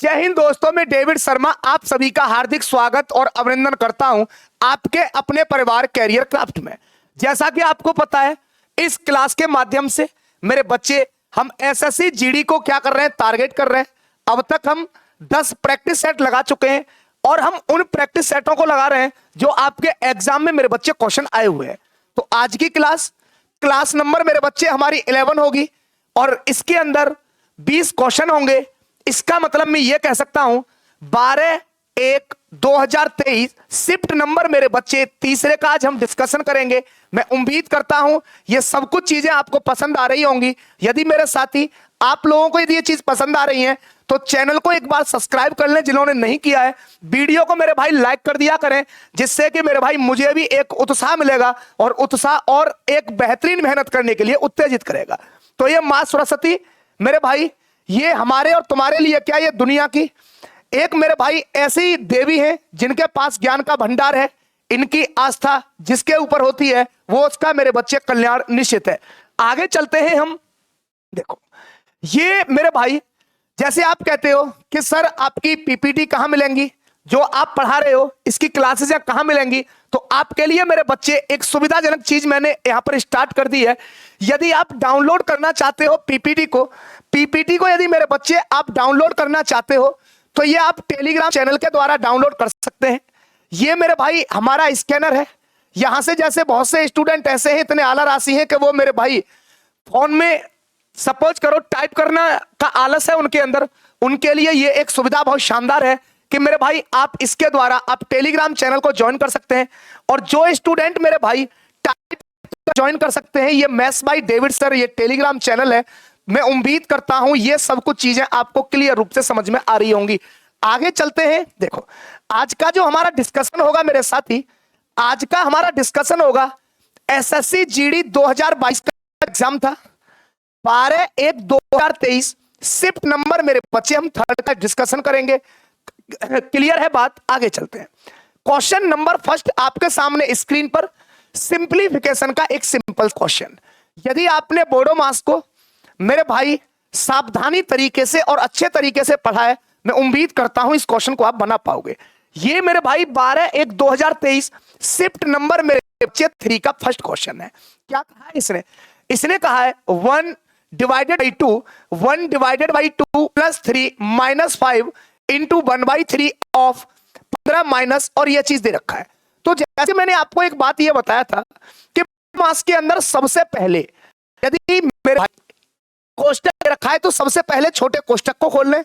जय हिंद दोस्तों, मैं डेविड शर्मा आप सभी का हार्दिक स्वागत और अभिनंदन करता हूं आपके अपने परिवार कैरियर क्राफ्ट में। जैसा कि आपको पता है, इस क्लास के माध्यम से मेरे बच्चे हम एसएससी जीडी को क्या कर रहे हैं, टारगेट कर रहे हैं। अब तक हम 10 प्रैक्टिस सेट लगा चुके हैं और हम उन प्रैक्टिस सेटों को लगा रहे हैं जो आपके एग्जाम में मेरे बच्चे क्वेश्चन आए हुए हैं। तो आज की क्लास नंबर मेरे बच्चे हमारी 11 होगी और इसके अंदर 20 क्वेश्चन होंगे। इसका मतलब मैं ये कह सकता हूं 12/1/2023 शिफ्ट नंबर मेरे बच्चे तीसरे का आज हम डिस्कशन करेंगे। मैं उम्मीद करता हूं ये सब कुछ चीजें आपको पसंद आ रही होंगी। यदि मेरे साथी आप लोगों को यदि ये चीज पसंद आ रही है तो चैनल को एक बार सब्सक्राइब कर लें जिन्होंने नहीं किया है। वीडियो को मेरे भाई लाइक कर दिया करें, जिससे कि मेरे भाई मुझे भी एक उत्साह मिलेगा और उत्साह और एक बेहतरीन मेहनत करने के लिए उत्तेजित करेगा। तो ये मां सरस्वती मेरे भाई, ये हमारे और तुम्हारे लिए क्या, ये दुनिया की एक मेरे भाई ऐसी देवी है जिनके पास ज्ञान का भंडार है। इनकी आस्था जिसके ऊपर होती है वो उसका मेरे बच्चे कल्याण निश्चित है। आगे चलते हैं हम। देखो ये मेरे भाई, जैसे आप कहते हो कि सर आपकी पीपीटी कहां मिलेंगी, जो आप पढ़ा रहे हो इसकी क्लासेस या कहां मिलेंगी, तो आपके लिए मेरे बच्चे एक सुविधाजनक चीज मैंने यहां पर स्टार्ट कर दी है। यदि आप डाउनलोड करना चाहते हो पीपीटी को यदि मेरे बच्चे आप डाउनलोड करना चाहते हो तो ये आप टेलीग्राम चैनल के द्वारा डाउनलोड कर सकते हैं। ये मेरे भाई हमारा स्कैनर है। यहां से जैसे बहुत से स्टूडेंट ऐसे हैं, इतने आला राशि हैं कि वो मेरे भाई फोन में सपोज करो टाइप करना का आलस है उनके अंदर, उनके लिए ये एक सुविधा बहुत शानदार है कि मेरे भाई आप इसके द्वारा आप टेलीग्राम चैनल को ज्वाइन कर सकते हैं। और जो स्टूडेंट मेरे भाई टाइप ज्वाइन कर सकते हैं, ये मैथ्स बाय डेविड सर ये टेलीग्राम चैनल है। मैं उम्मीद करता हूं ये सब कुछ चीजें आपको क्लियर रूप से समझ में आ रही होंगी। आगे चलते हैं। देखो आज का जो हमारा डिस्कशन होगा मेरे साथी, आज का हमारा डिस्कशन होगा एसएससी जीडी 2022 का एग्जाम था 12/1/2023 शिफ्ट नंबर मेरे बच्चे हम थर्ड का डिस्कशन करेंगे। क्लियर है बात? आगे चलते हैं। क्वेश्चन नंबर फर्स्ट आपके सामने स्क्रीन पर सिंप्लीफिकेशन का एक सिंपल क्वेश्चन। यदि आपने बोडो मास को मेरे भाई सावधानी तरीके से और अच्छे तरीके से पढ़ा है, मैं उम्मीद करता हूं इस क्वेश्चन को आप बना पाओगे। ये मेरे भाई 12/1/2023 शिफ्ट नंबर मेरे बच्चे 3 का फर्स्ट क्वेश्चन है। क्या कहा है इसने कहा है 1/2 + 3 - 5 × 1/3 ऑफ 15 माइनस, और यह चीज दे रखा है। तो जैसे मैंने आपको एक बात यह बताया था कि मास के अंदर सबसे पहले यदि मेरे भाई कोष्टक रखा है तो सबसे पहले छोटे कोष्टक को खोल लें,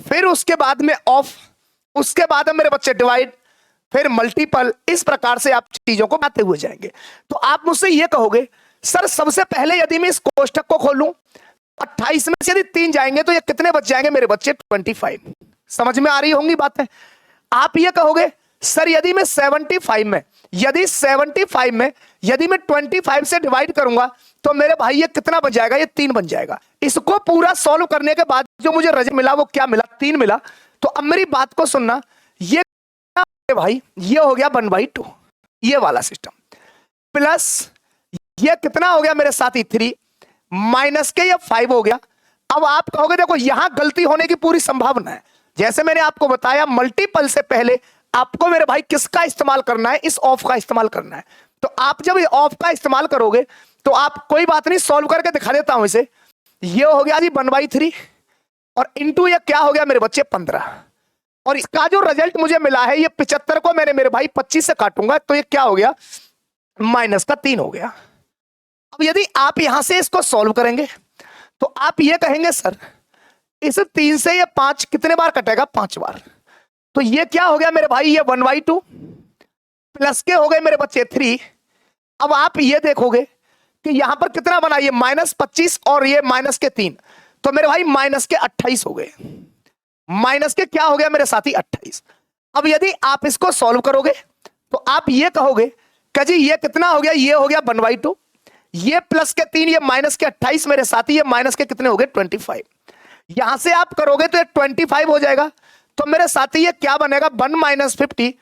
फिर उसके बाद में ऑफ, उसके बाद में मेरे बच्चे डिवाइड, फिर मल्टीपल। इस प्रकार से आप चीजों को बनाते हुए जाएंगे। तो आप मुझसे यह कहोगे सर सबसे पहले यदि मैं इस कोष्टक को खोलूं 28 में से यदि 3 जाएंगे तो ये कितने बच जाएंगे मेरे बच्चे? 25। समझ में आ रही होंगी बातें? आप ये कहोगे सर यदि मैं 75 में यदि मैं 25 से डिवाइड करूंगा तो मेरे भाई ये कितना बन जाएगा? ये 3 बन जाएगा। इसको पूरा सॉल्व करने के बाद जो मुझे रिजल्ट मिला वो क्या मिला? 3 मिला। तो अब मेरी बात को सुनना, ये भाई ये हो गया 1/2 ये वाला सिस्टम, प्लस ये कितना हो गया मेरे साथी 3 माइनस के ये 5 हो गया। अब आप कहोगे देखो यहां गलती होने की पूरी संभावना है। जैसे मैंने आपको बताया मल्टीपल से पहले आपको मेरे भाई किसका इस्तेमाल करना है? इस ऑफ का इस्तेमाल करना है। तो आप जब ये ऑफ का इस्तेमाल करोगे तो आप, कोई बात नहीं सॉल्व करके दिखा देता हूं इसे। ये हो गया जी 1/3 और इंटू ये क्या हो गया मेरे बच्चे? 15। और इसका जो रिजल्ट मुझे मिला है ये 75 को मैंने मेरे भाई 25 से काटूंगा तो ये क्या हो गया? माइनस का 3 हो गया। अब यदि आप यहां से इसको सॉल्व करेंगे तो आप ये कहेंगे सर इस 3 से ये 5 कितने बार कटेगा? 5 बार। तो ये क्या हो गया मेरे भाई? ये 1/2 प्लस के हो गए मेरे बच्चे 3। अब आप ये देखोगे कि यहां पर कितना बना? ये -25 और ये माइनस के 3, तो मेरे भाई माइनस के 28 हो गए। माइनस के क्या हो गया मेरे साथी? 28। अब यदि आप इसको सॉल्व करोगे तो आप ये कहोगे कि जी ये कितना हो गया? ये हो गया 1/2, ये प्लस के 3, ये माइनस के 28 मेरे साथी, ये माइनस के कितने हो गए? 25। यहां से आप करोगे तो ये 25 हो जाएगा। तो मेरे साथी ये क्या बनेगा? 1 - 50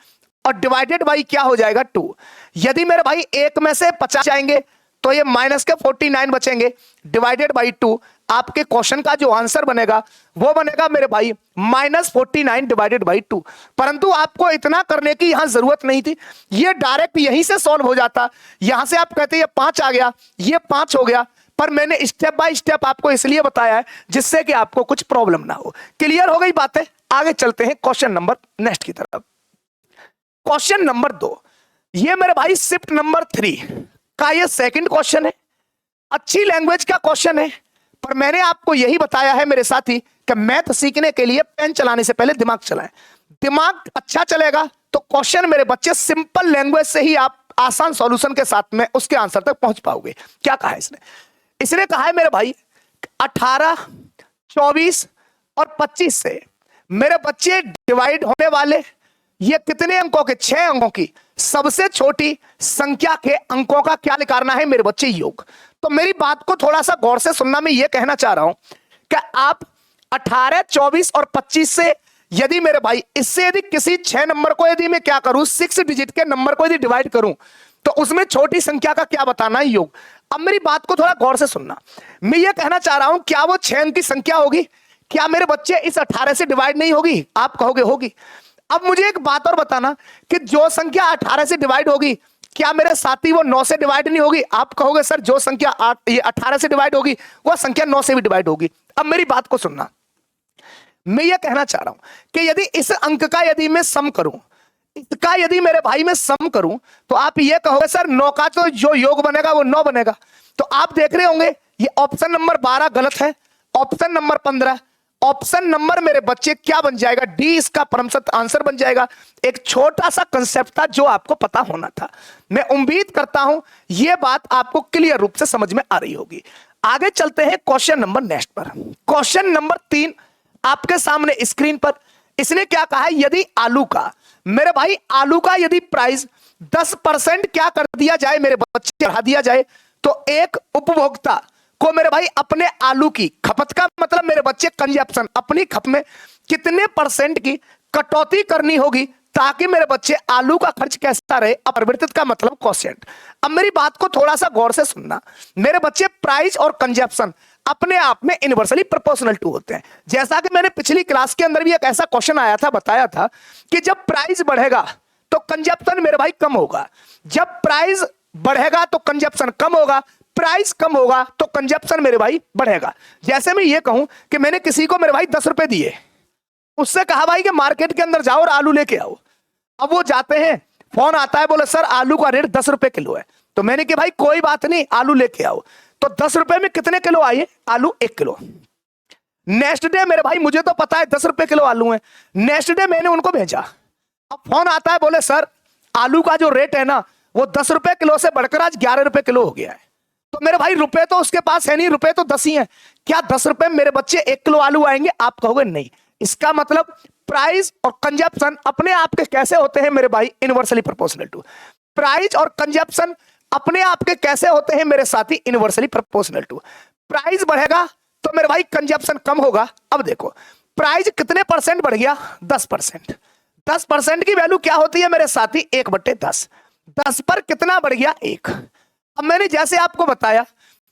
और डिवाइडेड बाई क्या हो जाएगा? 2। यदि मेरे भाई एक में से 50 जाएंगे तो ये माइनस के 49 बचेंगे, डिवाइडेड बाई 2। आपके क्वेश्चन का जो आंसर बनेगा वो बनेगा मेरे भाई -49 डिवाइडेड बाई 2। परंतु आपको इतना करने की यहां जरूरत नहीं थी, ये डायरेक्ट यहीं से सॉल्व हो जाता। यहां से आप कहते ये 5 आ गया, ये 5 हो गया, पर मैंने स्टेप बाय स्टेप आपको इसलिए बताया है जिससे कि आपको कुछ प्रॉब्लम ना हो। क्लियर हो गई बातें? आगे चलते हैं क्वेश्चन नंबर नेक्स्ट की तरफ। क्वेश्चन नंबर 2, ये मेरे भाई शिफ्ट नंबर 3 का ये सेकंड क्वेश्चन है। अच्छी लैंग्वेज का क्वेश्चन है, पर मैंने आपको यही बताया है मेरे साथी कि मैथ सीखने के लिए पेन चलाने से पहले दिमाग चलाएं। दिमाग अच्छा चलेगा तो क्वेश्चन मेरे बच्चे सिंपल लैंग्वेज से ही आप आसान सॉल्यूशन के साथ में उसके आंसर तक पहुंच पाओगे। क्या कहा है इसने? इसने कहा है मेरे भाई 18, 24 और 25 से मेरे बच्चे डिवाइड होने वाले ये कितने अंकों के? 6 अंकों की सबसे छोटी संख्या के अंकों का क्या निकालना है मेरे बच्चे? योग। तो मेरी बात को थोड़ा सा गौर से सुनना। मैं ये कहना चाह रहा हूं कि आप 18, 24 और 25 से यदि मेरे भाई इससे यदि किसी 6 नंबर को यदि मैं क्या करूं, 6 डिजिट के नंबर को यदि डिवाइड करूं तो उसमें छोटी संख्या का क्या बताना है? योग। अब मेरी बात को थोड़ा गौर से सुनना। मैं ये कहना चाह रहा हूं, क्या वो 6 अंक की संख्या होगी? क्या मेरे बच्चे इस 18 से डिवाइड नहीं होगी? आप कहोगे होगी। अब मुझे एक बात और बताना कि जो संख्या 18 से डिवाइड होगी, क्या मेरे साथी वो 9 से डिवाइड नहीं होगी? आप कहोगे सर जो संख्या 18 से डिवाइड होगी वो संख्या 9 से भी डिवाइड होगी। अब मेरी बात को सुनना। मैं ये कहना चाह रहा हूं कि यदि इस अंक का यदि मैं सम करूं, इसका यदि मेरे भाई मैं सम करूं, तो आप ये कहोगे सर 9 का तो जो योग बनेगा वो 9 बनेगा। तो आप देख रहे होंगे ये ऑप्शन नंबर 12 गलत है, ऑप्शन नंबर 15, ऑप्शन नंबर मेरे बच्चे क्या बन जाएगा? डी इसका परमसत आंसर बन जाएगा। एक छोटा सा कंसेप्ट था जो आपको पता होना था। मैं उम्मीद करता हूं यह बात आपको क्लियर रूप से समझ में आ रही होगी। आगे चलते हैं क्वेश्चन नंबर नेक्स्ट पर। क्वेश्चन नंबर 3 आपके सामने स्क्रीन पर। इसने क्या कहा है? यदि आलू का मेरे भाई आलू का यदि प्राइस 10% क्या कर दिया जाए मेरे बच्चे, बढ़ा दिया जाए, तो एक उपभोक्ता को मेरे भाई अपने आलू की खपत का मतलब मेरे बच्चे कंजप्शन, अपनी खपत में कितने % की कटौती करनी होगी ताकि मेरे बच्चे आलू का खर्च कैसा रहे? अपरिवर्तित का मतलब क्वोशिएंट। अब मेरी बात को थोड़ा सा गौर से सुनना। मेरे बच्चे प्राइस और कंजप्शन अपने आप में इनवर्सली प्रोपोर्शनल टू होते हैं। जैसा कि मैंने पिछली क्लास के अंदर भी एक ऐसा क्वेश्चन आया था, बताया था कि जब प्राइस बढ़ेगा तो कंजप्शन मेरे भाई कम होगा, जब प्राइस बढ़ेगा तो कंजप्शन कम होगा, प्राइस कम होगा तो कंजप्शन मेरे भाई बढ़ेगा। जैसे मैं ये कहूं कि मैंने किसी को मेरे भाई 10 रुपए दिए, उससे कहा भाई कि मार्केट के अंदर जाओ और आलू लेके आओ। अब वो जाते हैं, फोन आता है, बोले सर आलू का रेट 10 रुपए किलो है। तो मैंने कहा भाई कोई बात नहीं, आलू लेके आओ। तो 10 रुपए में कितने किलो आए? आलू 1 किलो। नेक्स्ट डे मेरे भाई मुझे तो पता है 10 रुपए किलो आलू है, नेक्स्ट डे मैंने उनको भेजा। अब फोन आता है, बोले सर आलू का जो रेट है ना वो 10 रुपए किलो से बढ़कर आज 11 रुपए किलो हो गया है। तो मेरे भाई रुपए तो उसके पास है नहीं, रुपए तो 10 ही है। क्या 10 रुपए मेरे बच्चे 1 किलो आलू आएंगे? आप कहोगे नहीं। इसका मतलब प्राइस और कंजप्शन अपने आप के कैसे होते हैं मेरे भाई? Inversely proportional to. प्राइस और कंजप्शन अपने आप के कैसे होते हैं मेरे साथी? Inversely proportional to. प्राइस बढ़ेगा तो मेरे भाई कंजप्शन कम होगा। अब देखो प्राइस कितने % बढ़ गया? 10%। 10% की वैल्यू क्या होती है मेरे साथी? 1/10। 10 पर कितना बढ़ गया? 1। अब मैंने जैसे आपको बताया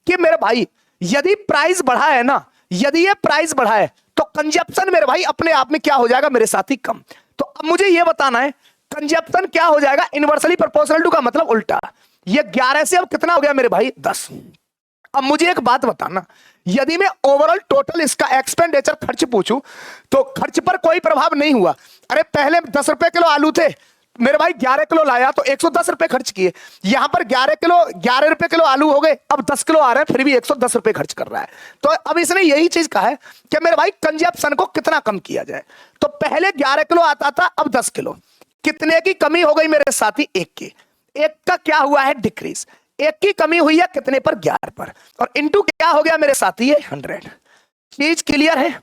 कि मेरे भाई यदि प्राइस बढ़ा है ना, यदि ये प्राइस बढ़ा है तो कंजप्शन मेरे भाई अपने आप में क्या हो जाएगा मेरे साथी? कम। तो अब मुझे ये बताना है कंजप्शन क्या हो जाएगा? इनवर्सली प्रोपोर्शनल टू का मतलब उल्टा। ये 11 से अब कितना हो गया मेरे भाई? 10। अब मुझे एक बात बताना, यदि मैं ओवरऑल टोटल इसका एक्सपेंडिचर खर्च पूछूं तो खर्च पर कोई प्रभाव नहीं हुआ। अरे पहले 10 रुपए किलो आलू थे, मेरे भाई 11 किलो लाया तो 110 रुपए खर्च किए। यहां पर 11 रुपए किलो आलू हो गए, अब 10 किलो आ रहे हैं, फिर भी 110 रुपए खर्च कर रहा है। तो अब इसने यही चीज कहा है कि मेरे भाई कंजप्शन को कितना कम किया जाए। तो पहले 11 किलो आता था, अब 10 किलो। कितने की कमी हो गई मेरे साथी? 1 की। 1 का क्या हुआ है? डिक्रीज। 1 की कमी हुई है कितने पर? 11 पर। और इंटू क्या हो गया मेरे साथी? 100। चीज क्लियर है?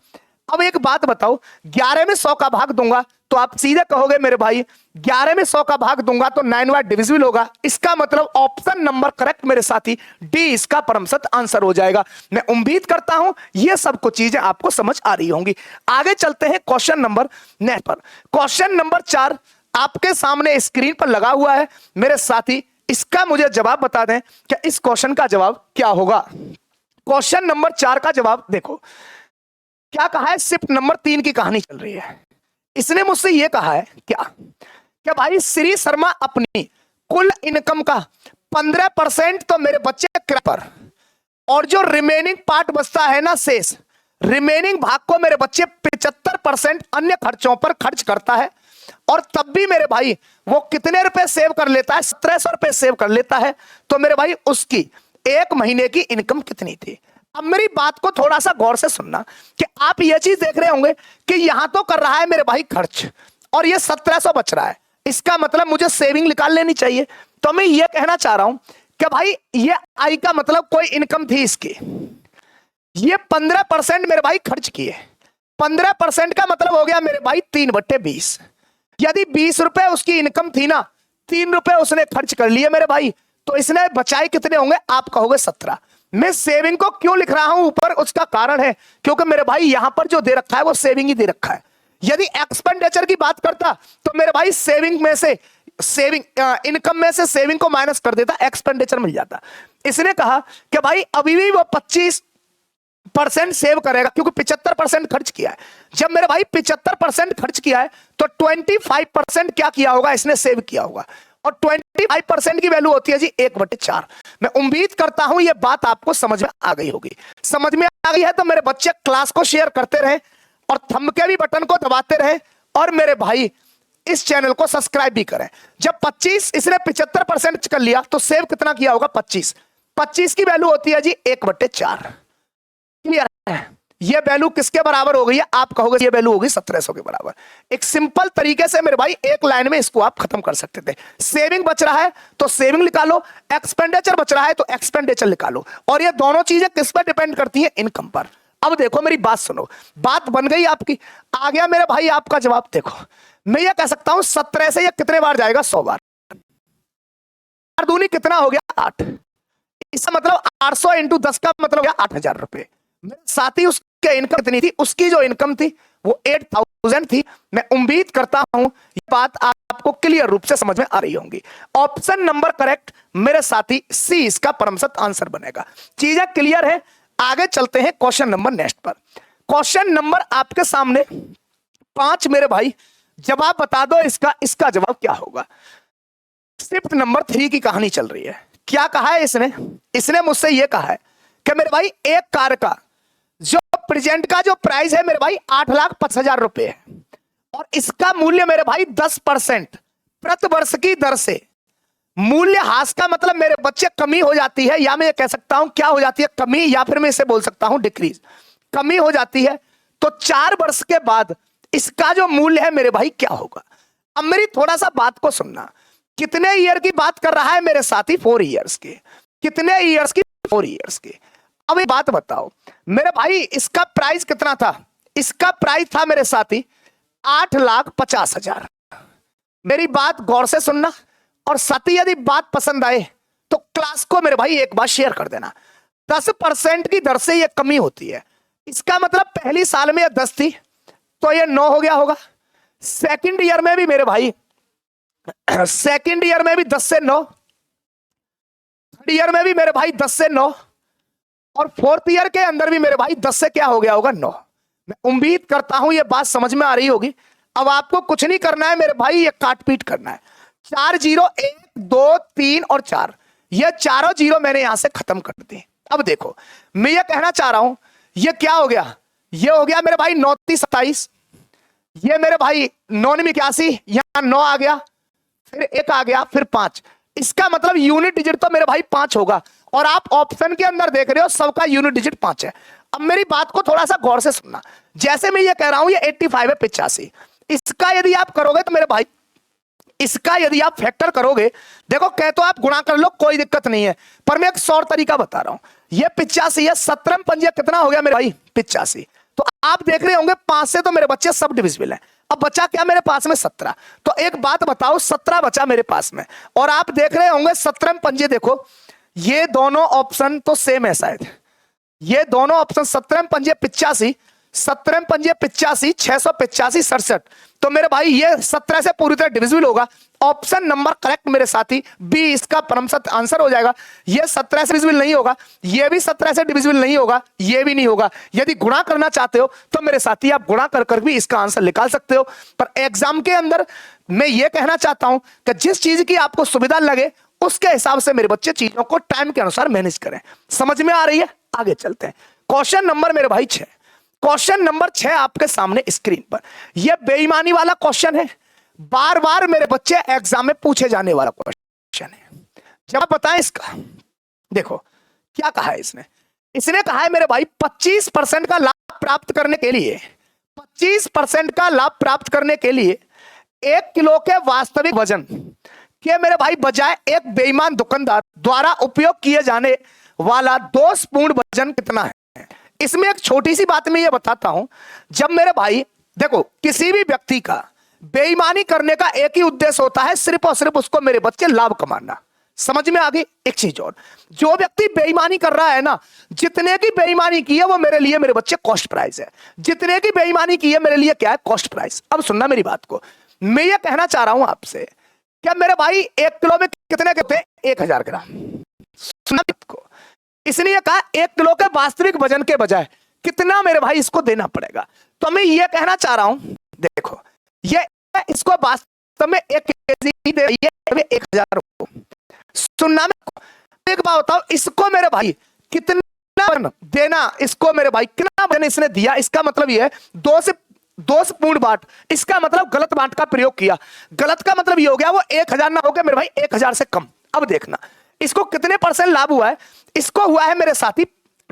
अब एक बात बताओ, 11 में 100 का भाग दूंगा तो आप सीधे कहोगे मेरे भाई 11 में 100 का भाग दूंगा तो 9 बाय डिविजिबल होगा। इसका मतलब ऑप्शन नंबर करेक्ट मेरे साथी, डी इसका परमसत आंसर हो जाएगा। मैं उम्मीद करता हूं ये सब कुछ चीजें आपको समझ आ रही होंगी। आगे चलते हैं क्वेश्चन नंबर नेक्स्ट पर। क्वेश्चन नंबर 4 आपके सामने स्क्रीन पर लगा हुआ है मेरे साथी। इसका मुझे जवाब बता दें कि इस क्वेश्चन का जवाब क्या होगा। क्वेश्चन नंबर 4 का जवाब देखो क्या कहा है। शिफ्ट नंबर 3 की कहानी चल रही है। इसने मुझसे यह कहा है क्या भाई श्री शर्मा अपनी कुल इनकम का 15% तो मेरे बच्चे किराए पर, और जो रिमेनिंग पार्ट बचता है ना शेष, रिमेनिंग भाग को मेरे बच्चे 75% अन्य खर्चों पर खर्च करता है। और तब भी मेरे भाई वो कितने रुपए सेव कर लेता है? 1700 रुपए सेव कर लेता है। तो मेरे भाई उसकी एक महीने की इनकम कितनी थी? अब मेरी बात को थोड़ा सा गौर से सुनना कि आप ये चीज देख रहे होंगे कि यहां तो कर रहा है मेरे भाई खर्च और ये 1700 बच रहा है, इसका मतलब मुझे सेविंग निकाल लेनी चाहिए। तो मैं ये कहना चाह रहा हूं कि भाई ये आई का मतलब कोई इनकम थी इसकी, ये 15% मेरे भाई खर्च किए। 15% का मतलब हो गया मेरे भाई 3/20। यदि 20 रुपए उसकी इनकम थी ना, 3 रुपए उसने खर्च कर लिए मेरे भाई, तो इसने बचाए कितने होंगे? आप कहोगे 17। मैं सेविंग को क्यों लिख रहा हूं ऊपर, उसका कारण है क्योंकि मेरे भाई यहां पर जो दे रखा है वो सेविंग ही दे रखा है। यदि एक्सपेंडिचर की बात करता तो मेरे भाई सेविंग में से इनकम में से सेविंग को माइनस कर देता, एक्सपेंडिचर मिल जाता। इसने कहा कि भाई अभी भी वो 25% सेव करेगा क्योंकि 75% खर्च किया है। जब मेरे भाई 75% खर्च किया है तो 25% क्या किया होगा? इसने सेव किया होगा। और 25% की वैल्यू होती है जी 1/4। मैं उम्मीद करता हूं यह बात आपको समझ में आ गई होगी। समझ में आ गई है तो मेरे बच्चे क्लास को शेयर करते रहे और थंब के भी बटन को दबाते रहे और मेरे भाई इस चैनल को सब्सक्राइब भी करें। जब 25 इसने 75% कर लिया तो सेव कितना किया होगा? 25 की वैल्यू होती है जी 1/4। क्लियर है? ये वैल्यू किसके बराबर हो गई है? आप कहोगे ये वैल्यू होगी 1700 के बराबर। एक सिंपल तरीके से मेरे भाई एक लाइन में इसको आप खत्म कर सकते थे। सेविंग बच रहा है तो सेविंग निकालो, एक्सपेंडिचर बच रहा है तो एक्सपेंडिचर निकालो। और ये दोनों चीजें किस पर डिपेंड करती हैं? इनकम पर। अब देखो मेरी बात सुनो, बात बन गई आपकी। आ गया मेरे भाई आपका जवाब। देखो मैं ये कह सकता हूं 17 से ये कितने बार जाएगा? 100 बार। 4 दूनी कितना हो गया? 8। इसका मतलब 800 इंटू 10 का मतलब हो गया 8000 रुपए। मेरे साथी उसके इनकम कितनी थी? उसकी जो इनकम थी वो 8000 थी। मैं उम्मीद करता हूं ये बात आपको क्लियर रूप से समझ में आ रही होंगी। ऑप्शन नंबर करेक्ट मेरे साथी सी इसका परमसत आंसर बनेगा। चीजें क्लियर है? आगे चलते हैं क्वेश्चन नंबर नेक्स्ट पर। क्वेश्चन नंबर आपके सामने 5 मेरे भाई, जवाब बता दो इसका जवाब क्या होगा। शिफ्ट नंबर 3 की कहानी चल रही है। क्या कहा है इसने मुझसे यह कहा है कि मेरे भाई एक कार का जो प्रेजेंट का जो प्राइस है मेरे भाई 8,05,000 रुपए है और इसका मूल्य मेरे भाई 10% प्रति वर्ष की दर से मूल्य ह्रास का मतलब मेरे बच्चे कमी हो जाती है, या मैं ये कह सकता हूं क्या हो जाती है? कमी, या फिर मैं इसे बोल सकता हूं डिक्रीज, कमी हो जाती है। तो 4 वर्ष के बाद इसका जो मूल्य है मेरे भाई क्या होगा? अब मेरी थोड़ा सा बात को सुनना। कितने ईयर की बात कर रहा है मेरे साथी? 4 ईयर्स की। कितने ईयर्स की? 4 ईयर्स की। अब एक बात बताओ मेरे भाई, इसका प्राइस कितना था? इसका प्राइस था मेरे साथी 8,50,000। मेरी बात गौर से सुनना और साथी यदि बात पसंद आए तो क्लास को मेरे भाई एक बार शेयर कर देना। 10% की दर से यह कमी होती है। इसका मतलब पहली साल में 10 थी तो ये 9 हो गया होगा। सेकंड ईयर में भी मेरे भाई, सेकंड ईयर में भी 10 से 9, थर्ड ईयर में भी मेरे भाई 10 से 9 और फोर्थ ईयर के अंदर भी मेरे भाई 10 से क्या हो गया होगा? 9। मैं उम्मीद करता हूं ये बात समझ में आ रही होगी। अब आपको कुछ नहीं करना है मेरे भाई, ये काट पीट करना है। 4 0, 1 2 3 और 4, ये चारों जीरो मैंने यहां से खत्म कर दिए। अब देखो मैं ये कहना चाह रहा हूं, ये क्या हो गया? ये हो गया मेरे भाई 9 3 27, ये मेरे भाई 9 9 81, यहां 9 आ गया, फिर 1 आ गया, फिर 5। इसका मतलब यूनिट डिजिट तो मेरे भाई 5 होगा और आप ऑप्शन के अंदर देख रहे हो सबका यूनिट डिजिट 5 है। अब मेरी बात को थोड़ा सा गौर से सुनना। जैसे मैं ये कह रहा हूं ये 85 है 85, इसका यदि आप करोगे तो मेरे भाई इसका यदि आप फैक्टर करोगे, देखो कह तो आप गुणा कर लो कोई दिक्कत नहीं है, पर मैं एक सौर तरीका बता रहा हूं। ये 85 है, 17 पंजे कितना हो गया मेरे भाई? 85। तो आप देख रहे होंगे 5 से तो मेरे बच्चे सब डिविजिबल है। अब बचा क्या मेरे पास में? 17। तो एक बात बताओ, 17 बचा मेरे पास में और आप देख रहे होंगे 17 पंजे, देखो ये दोनों ऑप्शन तो सेम है शायद, ये दोनों ऑप्शन 17 पंजे 85, 17 पंजे 85, 685 67। तो मेरे भाई ये 17 से पूरी तरह डिविजिबल होगा। ऑप्शन नंबर करेक्ट मेरे साथी, बी इसका परमसत आंसर हो जाएगा। ये 17 से डिविजिबल नहीं होगा, ये भी 17 से डिविजिबल नहीं होगा, ये भी नहीं होगा। यदि गुणा करना चाहते हो तो मेरे साथी आप गुणा कर भी इसका आंसर निकाल सकते हो। पर एग्जाम के अंदर मैं ये कहना चाहता हूं कि जिस चीज की आपको सुविधा लगे उसके हिसाब से मेरे बच्चे चीजों को टाइम के अनुसार मैनेज करें। समझ में आ रही है? आगे चलते हैं। क्वेश्चन नंबर मेरे भाई 6। क्वेश्चन नंबर 6 आपके सामने स्क्रीन पर। यह बेईमानी वाला क्वेश्चन है, बार बार मेरे बच्चे एग्जाम में पूछे जाने वाला क्वेश्चन है। जवाब बताएं इसका। देखो क्या कहा है इसने। इसने कहा है मेरे भाई 25% का लाभ प्राप्त करने के लिए, 25% का लाभ प्राप्त करने के लिए 1 किलो के वास्तविक वजन के मेरे भाई बजाय एक बेईमान दुकानदार द्वारा उपयोग किए जाने वाला दोषपूर्ण वजन कितना है। इसमें एक छोटी सी बात मैं ये बताता हूं। जब मेरे भाई देखो किसी भी व्यक्ति का बेईमानी करने का एक ही उद्देश्य होता है, सिर्फ और सिर्फ उसको मेरे बच्चे लाभ कमाना। समझ में आ गई? एक चीज और, जो व्यक्ति बेईमानी कर रहा है ना, जितने की बेईमानी की है वो मेरे लिए मेरे बच्चे कॉस्ट प्राइस है। जितने की बेईमानी की है मेरे लिए क्या है? Cost price. अब सुनना मेरी बात को, मैं ये कहना चाह रहा हूं आपसे, क्या मेरे भाई 1 किलो में कितने होते हैं? 1000 ग्राम। सुनना को, इसने कहा 1 किलो के वास्तविक वजन के बजाय कितना मेरे भाई इसको देना पड़ेगा। तो मैं ये कहना चाह रहा हूं, देखो ये इसको वास्तव में 1 केजी दे रही है 1000 को। सुनना में एक बात बताओ, इसको मेरे भाई कितना देना, इसको मेरे भाई कितना वजन इसने दिया, इसका मतलब ये है 2 से दोषपूर्ण बाट। इसका मतलब गलत बाट का प्रयोग किया। गलत का मतलब ये हो गया वो 1000 ना होकर मेरे भाई 1000 से कम। अब देखना इसको कितने % लाभ हुआ है। इसको हुआ है मेरे साथी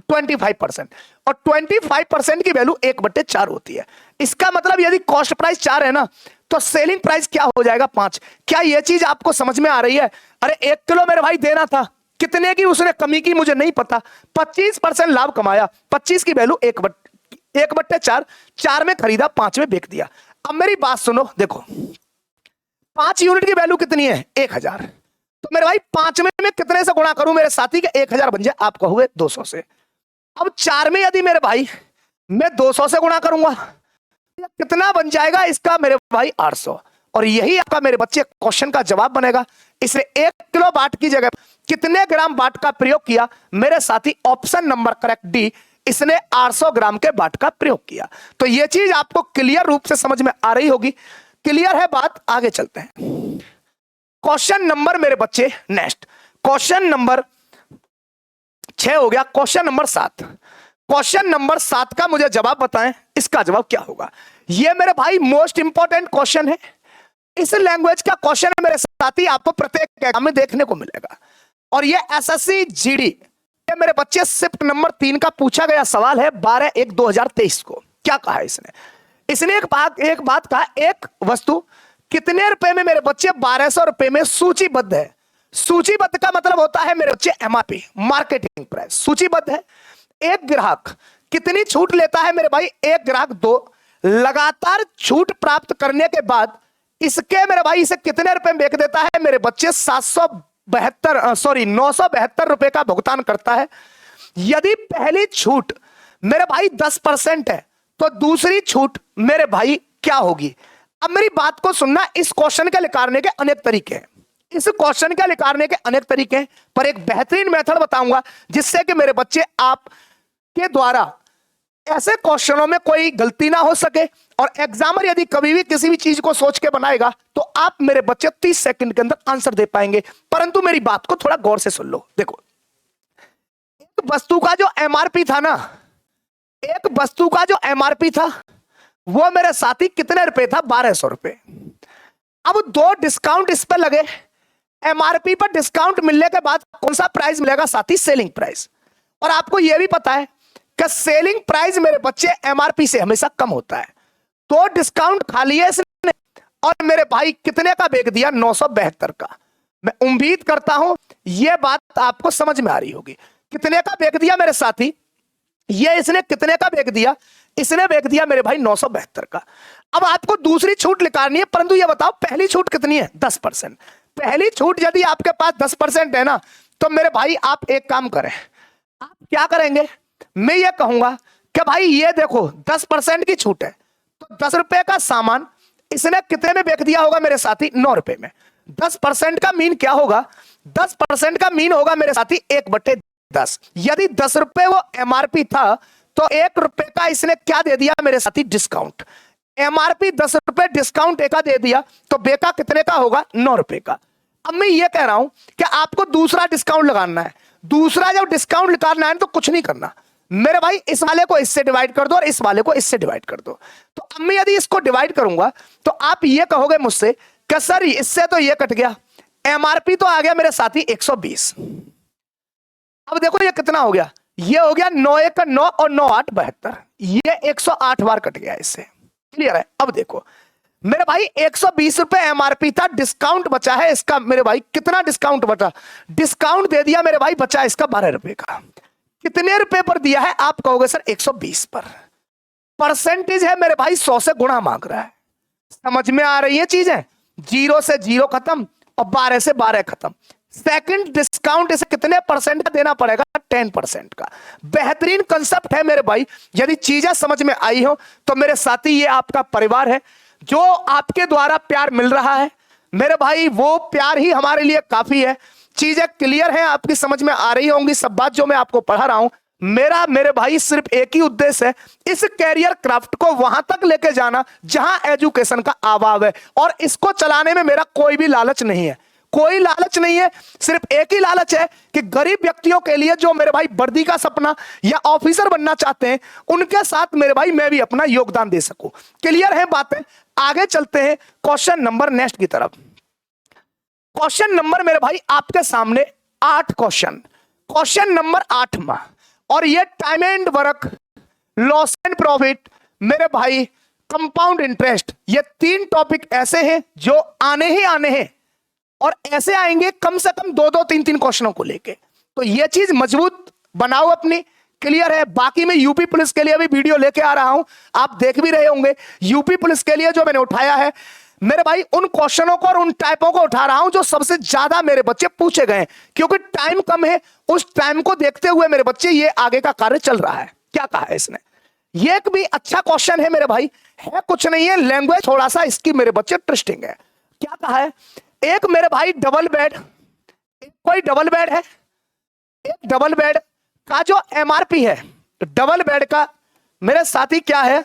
25%, और 25% की वैल्यू 1/4 होती है। इसका मतलब यदि कॉस्ट प्राइस 4 है ना, तो सेलिंग प्राइस क्या हो जाएगा? 5। क्या यह चीज आपको समझ में आ रही है? अरे 1 किलो मेरे भाई देना था, कितने की उसने कमी की मुझे नहीं पता, 25% लाभ कमाया, 25 की वैल्यू 1/4, 4 में खरीदा, 5 में बेच दिया। अब मेरी बात सुनो, देखो 5 यूनिट की वैल्यू कितनी है? 1000। तो मेरे भाई 5 में मैं कितने से गुणा करूं मेरे साथी के? 1000 बन जाए, आपका हुए 200 से। अब 4 में यदि मेरे भाई मैं 200 से गुणा करूंगा, कितना बन जाएगा इसका मेरे भाई? 800। और यही आपका मेरे बच्चे क्वेश्चन का जवाब बनेगा। इसने 1 किलो बाट की जगह कितने ग्राम बाट का प्रयोग किया? मेरे साथी ऑप्शन नंबर करेक्ट डी, इसने 800 ग्राम के बाट का प्रयोग किया। तो यह चीज आपको क्लियर रूप से समझ में आ रही होगी। क्लियर है बात? आगे चलते हैं। क्वेश्चन नंबर मेरे बच्चे नेक्स्ट, क्वेश्चन नंबर 6 हो गया। Question number 7। क्वेश्चन नंबर 7 का मुझे जवाब बताएं, इसका जवाब क्या होगा? यह मेरे भाई मोस्ट इंपॉर्टेंट क्वेश्चन है। इस लैंग्वेज का क्वेश्चन है मेरे साथी, आपको प्रत्येक एग्जाम में देखने को मिलेगा। और यह एसएससी जीडी मेरे बच्चे शिफ्ट नंबर 3 का पूछा गया सवाल है 12/1/2023 को। क्या कहा है इसने? इसने एक बात कहा, एक वस्तु कितने रुपए में मेरे बच्चे? 1200 रुपए में सूचीबद्ध है। सूचीबद्ध का मतलब होता है मेरे बच्चे एमआरपी, मार्केटिंग प्राइस। सूचीबद्ध है। एक ग्राहक कितनी छूट लेता है मेरे भाई? एक ग्राहक 2। लगातार छूट प्राप्त करने के बाद इसके मेरे भाई इसे कितने रुपए में बेच देता है मेरे बच्चे? 972 रुपए का भुगतान करता है। यदि पहली छूट मेरे भाई 10% है तो दूसरी छूट मेरे भाई क्या होगी? अब मेरी बात को सुनना, इस क्वेश्चन के निकालने के अनेक तरीके हैं। इस क्वेश्चन के निकालने के अनेक तरीके हैं, पर एक बेहतरीन मेथड बताऊंगा जिससे कि मेरे बच्चे आप के द्वारा ऐसे क्वेश्चनों में कोई गलती ना हो सके। और एग्जामर यदि कभी भी किसी भी चीज को सोच के बनाएगा तो आप मेरे बच्चे 30 सेकंड के अंदर आंसर दे पाएंगे। परंतु मेरी बात को थोड़ा गौर से सुन लो। देखो, एक वस्तु का जो एमआरपी था ना, एक वस्तु का जो एमआरपी था वो मेरे साथी कितने रुपए था? 1200 रुपए। अब 2 डिस्काउंट इस पर लगे। एमआरपी पर डिस्काउंट मिलने के बाद कौन सा प्राइस मिलेगा साथी? Selling price. और आपको यह भी पता है कि सेलिंग प्राइस मेरे बच्चे एमआरपी से हमेशा कम होता है। तो डिस्काउंट खा लिया इसने और मेरे भाई कितने का बेच दिया? 972 का। मैं उम्मीद करता हूं यह बात आपको समझ में आ रही होगी। कितने का बेच दिया मेरे साथी? ये इसने कितने का बेच दिया? इसने बेच दिया मेरे भाई 972 का। अब आपको दूसरी छूट निकालनी है, परंतु ये बताओ पहली छूट कितनी है? 10%। पहली छूट यदि आपके पास 10% है ना, तो मेरे भाई आप एक काम करें। आप क्या करेंगे? मैं ये कहूंगा क्या भाई ये देखो 10% की छूट है, तो 10 रुपए का सामान इसने कितने में बेच दिया होगा मेरे साथी? 9 रुपए में। 10% का मीन क्या होगा? 10% का मीन होगा मेरे साथी 1/10। यदि 10 रुपए वो एमआरपी था तो 1 रुपए का इसने क्या दे दिया मेरे साथी? डिस्काउंट। एमआरपी 10 रुपए, डिस्काउंट एका दे दिया, तो बेका कितने का होगा? 9 रुपए का। अब मैं ये कह रहा हूं कि आपको दूसरा डिस्काउंट लगाना है। दूसरा जब डिस्काउंट निकालना है तो कुछ नहीं करना मेरे भाई, इस वाले को इससे डिवाइड कर दो और इस वाले को इससे डिवाइड कर दो। तो अब मैं यदि इसको डिवाइड करूंगा तो आप ये कहोगे मुझसे कि सर इससे तो ये कट गया, एमआरपी तो आ गया मेरे साथी 120। अब देखो ये कितना हो गया? ये हो गया 9 1 9 और 9 8 72। ये 108 बार कट गया इससे। क्लियर है? अब देखो मेरे भाई 120 रुपए एमआरपी था, डिस्काउंट बचा है इसका मेरे भाई, कितना डिस्काउंट बचा? डिस्काउंट दे दिया मेरे भाई, बचा इसका 12 रुपए का। कितने रुपए पर दिया है? आप कहोगे सर 120 पर। परसेंटेज है मेरे भाई, 100 से गुणा मांग रहा है। समझ में आ रही है चीजें? 0 से 0 खत्म और 12 से 12 खत्म। सेकंड डिस्काउंट इसे कितने परसेंट का देना पड़ेगा? 10% का। बेहतरीन कंसेप्ट है मेरे भाई। यदि चीजें समझ में आई हो तो मेरे साथी ये आपका परिवार है, जो आपके द्वारा प्यार मिल रहा है मेरे भाई, वो प्यार ही हमारे लिए काफी है। चीजें क्लियर हैं, आपकी समझ में आ रही होंगी सब बात जो मैं आपको पढ़ा रहा हूं। मेरा मेरे भाई सिर्फ एक ही उद्देश्य है, इस कैरियर क्राफ्ट को वहां तक लेके जाना जहां एजुकेशन का अभाव है, और इसको चलाने में मेरा कोई भी लालच नहीं है। कोई लालच नहीं है, सिर्फ एक ही लालच है कि गरीब व्यक्तियों के लिए जो मेरे भाई वर्दी का सपना या ऑफिसर बनना चाहते हैं, उनके साथ मेरे भाई मैं भी अपना योगदान दे सकूं। क्लियर है बातें? आगे चलते हैं क्वेश्चन नंबर नेक्स्ट की तरफ। क्वेश्चन नंबर मेरे भाई आपके सामने 8 क्वेश्चन, क्वेश्चन नंबर 8वां, और ये time and work, loss and profit, मेरे भाई कंपाउंड इंटरेस्ट, ये 3 टॉपिक ऐसे हैं जो आने ही आने हैं, और ऐसे आएंगे कम से कम 2-2 3-3 क्वेश्चनों को लेके। तो ये चीज मजबूत बनाओ अपनी। क्लियर है? बाकी मैं यूपी पुलिस के लिए भी वीडियो लेके आ रहा हूं, आप देख भी रहे होंगे। यूपी पुलिस के लिए जो मैंने उठाया है मेरे भाई, उन क्वेश्चनों को और उन टाइपों को उठा रहा हूं जो सबसे ज्यादा मेरे बच्चे पूछे गए, क्योंकि टाइम कम है। उस टाइम को देखते हुए मेरे बच्चे ये आगे का कार्य चल रहा है। क्या कहा है इसने? ये एक भी अच्छा क्वेश्चन है मेरे भाई, है कुछ नहीं है, लैंग्वेज थोड़ा सा इसकी मेरे बच्चे ट्विस्टिंग है। क्या कहा है? एक मेरे भाई डबल बेड, एक कोई डबल बेड है, एक डबल बेड का जो एमआरपी है डबल बेड का मेरे साथी क्या है?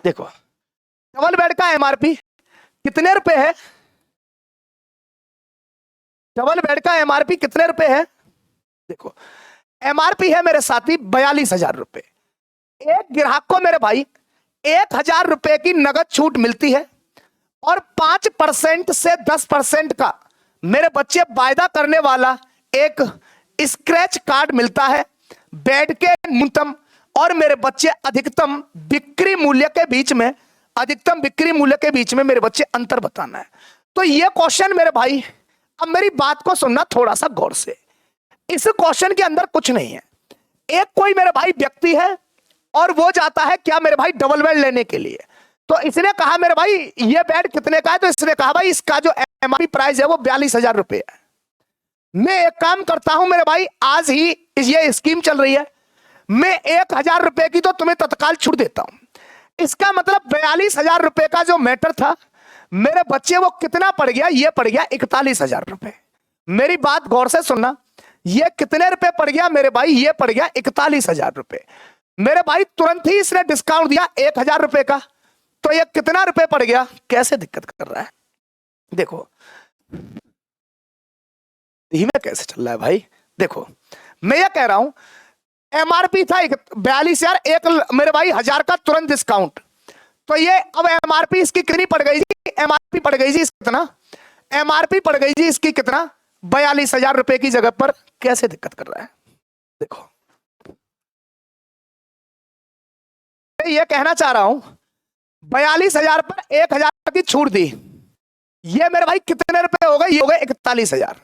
देखो डबल बेड का एमआरपी कितने रुपए है? डबल बेड का एमआरपी कितने रुपए है? देखो एमआरपी है मेरे साथी 42,000 रुपए। एक ग्राहक को मेरे भाई 1,000 रुपए की नगद छूट मिलती है, और 5% से 10% का मेरे बच्चे वायदा करने वाला एक स्क्रैच कार्ड मिलता है। बेड के न्यूनतम और मेरे बच्चे अधिकतम बिक्री मूल्य के बीच में, अधिकतम बिक्री मूल्य के बीच में मेरे बच्चे अंतर बताना है। तो ये क्वेश्चन मेरे भाई, अब मेरी बात को सुनना थोड़ा सा गौर से। इस क्वेश्चन के अंदर कुछ नहीं है। एक कोई मेरे भाई व्यक्ति है और वो जाता है क्या मेरे भाई डबल बेड लेने के लिए। तो इसने कहा मेरे भाई ये बेड कितने का है? तो इसने कहा भाई इसका जो एमआरपी प्राइस है वो 42,000 रुपए है। मैं एक काम करता हूं मेरे भाई, आज ही ये स्कीम चल रही है, मैं 1,000 रुपए की तो तुम्हें तत्काल छूट देता हूं। इसका मतलब 42,000 रुपए का जो मैटर था मेरे बच्चे वो कितना पड़ गया? ये पड़ गया 41,000 रुपए। मेरी बात गौर से सुनना, ये कितने रुपए पड़ गया मेरे भाई? ये पड़ गया 41,000 रुपए। मेरे भाई तुरंत ही इसने डिस्काउंट दिया 1,000 रुपए का, तो ये कितना रुपए पड़ गया? कैसे दिक्कत कर रहा है? देखो धीमे कैसे चल रहा है भाई। देखो मैं ये कह रहा हूं एमआरपी था 42,000, एक मेरे भाई 1,000 का तुरंत डिस्काउंट, तो ये अब एमआरपी इसकी कितनी पड़ गई जी? एमआरपी पड़ गई जी कितना? एमआरपी पड़ गई जी इसकी कितना? 42,000 रुपए की जगह पर। कैसे दिक्कत कर रहा है? देखो ये कहना चाह रहा हूं 42,000 पर 1,000 की छूट दी, ये मेरे भाई कितने रुपए हो गए? ये हो गए 41,000।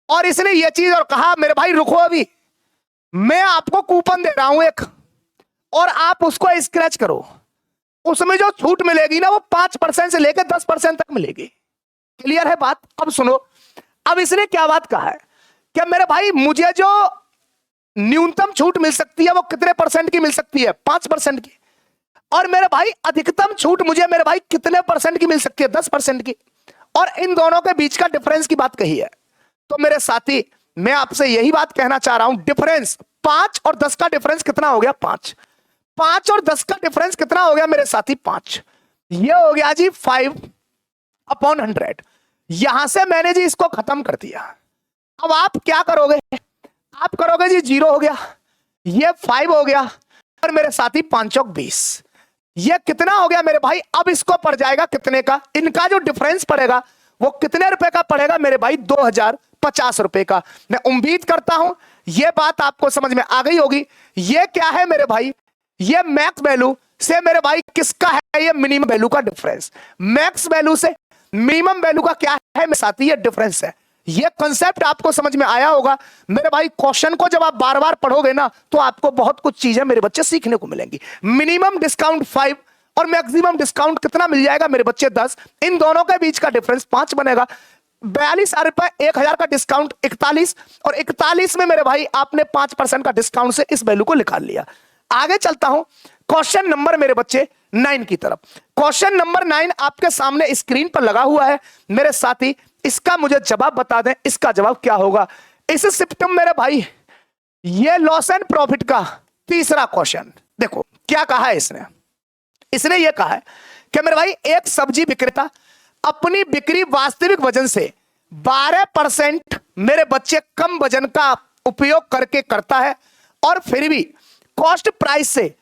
और इसने ये चीज और कहा मेरे भाई रुको, अभी मैं आपको कूपन दे रहा हूं एक, और आप उसको स्क्रैच करो, उसमें जो छूट मिलेगी ना वो 5% से लेकर 10% तक मिलेगी। क्लियर है बात? अब सुनो, अब इसने क्या बात कहा है कि मेरे भाई मुझे जो न्यूनतम छूट मिल सकती है वो कितने परसेंट की मिल सकती है? 5% की। और मेरे भाई अधिकतम छूट मुझे मेरे भाई कितने परसेंट की मिल सकती है? 10% की। और इन दोनों के बीच का डिफरेंस की बात कही है। तो मेरे साथी मैं आपसे यही बात कहना चाह रहा हूं, डिफरेंस 5 और 10 का डिफरेंस कितना हो गया? 5। 5 और 10 का डिफरेंस कितना हो गया मेरे साथी? 5। ये हो गया जी 5/100। यहां से मैंने जी इसको खत्म कर दिया। अब आप क्या करोगे? आप करोगे जी 0 हो गया, ये 5 हो गया, और मेरे साथी 5 और 20, ये कितना हो गया मेरे भाई? अब इसको पड़ जाएगा कितने का? इनका जो डिफरेंस पड़ेगा वो कितने रुपए का पड़ेगा मेरे भाई? 2050 रुपए का। मैं उम्मीद करता हूं ये बात आपको समझ में आ गई होगी। ये क्या है मेरे भाई? ये मैक्स वैल्यू से मेरे भाई किसका है? ये मिनिमम वैल्यू का डिफरेंस। मैक्स वैल्यू से मिनिमम वैल्यू का क्या है मेरे साथी? ये डिफरेंस है। ये कंसेप्ट आपको समझ में आया होगा मेरे भाई। क्वेश्चन को जब आप बार बार पढ़ोगे ना तो आपको बहुत कुछ चीजें मेरे बच्चे सीखने को मिलेंगी। मिनिमम डिस्काउंट 5 और मैक्सिमम डिस्काउंट कितना मिल जाएगा मेरे बच्चे? 10। इन दोनों के बीच का डिफरेंस 5 बनेगा। 42,000 रुपए 1,000 का डिस्काउंट 41, और 41 में मेरे भाई आपने 5% का डिस्काउंट से इस वैल्यू को निकाल लिया। आगे चलता हूं क्वेश्चन नंबर मेरे बच्चे 9 की तरफ। क्वेश्चन नंबर 9 आपके सामने स्क्रीन पर लगा हुआ है मेरे साथी। इसका मुझे जवाब बता दें, इसका जवाब क्या होगा? इस शिफ्ट में मेरे भाई ये लॉस एंड प्रॉफिट का तीसरा क्वेश्चन देखो क्या कहा है इसने। इसने ये कहा है कि मेरे भाई एक सब्जी विक्रेता अपनी बिक्री वास्तविक वजन से 12% मेरे बच्चे कम वजन का उपयोग करके करता है, और फिर भी कॉस्ट प्राइस से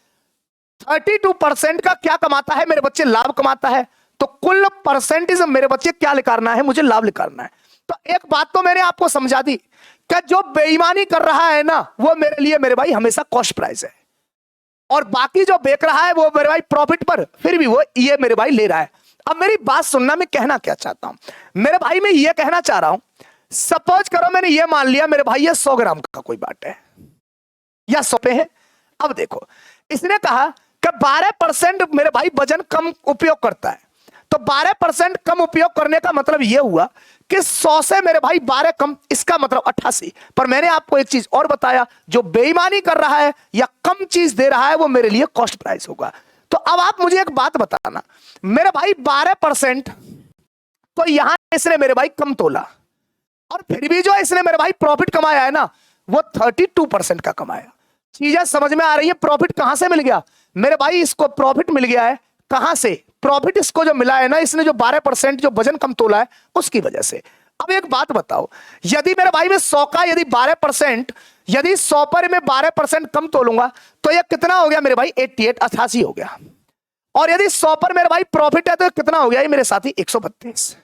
32% का क्या कमाता है मेरे बच्चे? लाभ कमाता है। तो कुल परसेंटेज मेरे बच्चे क्या निकालना है? मुझे लाभ निकालना है। तो एक बात तो मैंने आपको समझा दी कि जो बेईमानी कर रहा है ना वो मेरे लिए मेरे भाई हमेशा कॉस्ट प्राइस है, और बाकी जो बेच रहा है वो मेरे भाई प्रॉफिट पर, फिर भी वो ये मेरे भाई ले रहा है। अब मेरी बात सुनना, मैं कहना क्या चाहता हूं मेरे भाई, मैं ये कहना चाह रहा हूं, सपोज करो मैंने ये मान लिया मेरे भाई ये 100 ग्राम का कोई बाट है या 100 पे है। अब देखो इसने कहा कि 12% मेरे भाई वजन कम उपयोग करता है, तो 12% कम उपयोग करने का मतलब यह हुआ कि 100 से मेरे भाई 12 कम, इसका मतलब 88। पर मैंने आपको एक चीज और बताया, जो बेईमानी कर रहा है या कम चीज दे रहा है वो मेरे लिए कॉस्ट प्राइस होगा। तो अब आप मुझे एक बात बताना मेरे भाई, 12% तो यहां इसने मेरे भाई कम तोला, और फिर भी जो इसने मेरे भाई प्रॉफिट कमाया है ना वो 32% का कमाया। चीजें समझ में आ रही है? प्रॉफिट कहां से मिल गया मेरे भाई? इसको प्रॉफिट मिल गया है कहां से? प्रॉफिट इसको जो मिला है ना, इसने जो 12% जो वजन कम तोला है उसकी वजह से। अब एक बात बताओ, यदि मेरे भाई में 100 का यदि 12%, यदि 100 पर मैं 12% कम तोलूंगा तो यह कितना हो गया मेरे भाई? 88 हो गया। और यदि 100 पर मेरे भाई प्रॉफिट है तो कितना हो गया ये मेरे साथी? 132।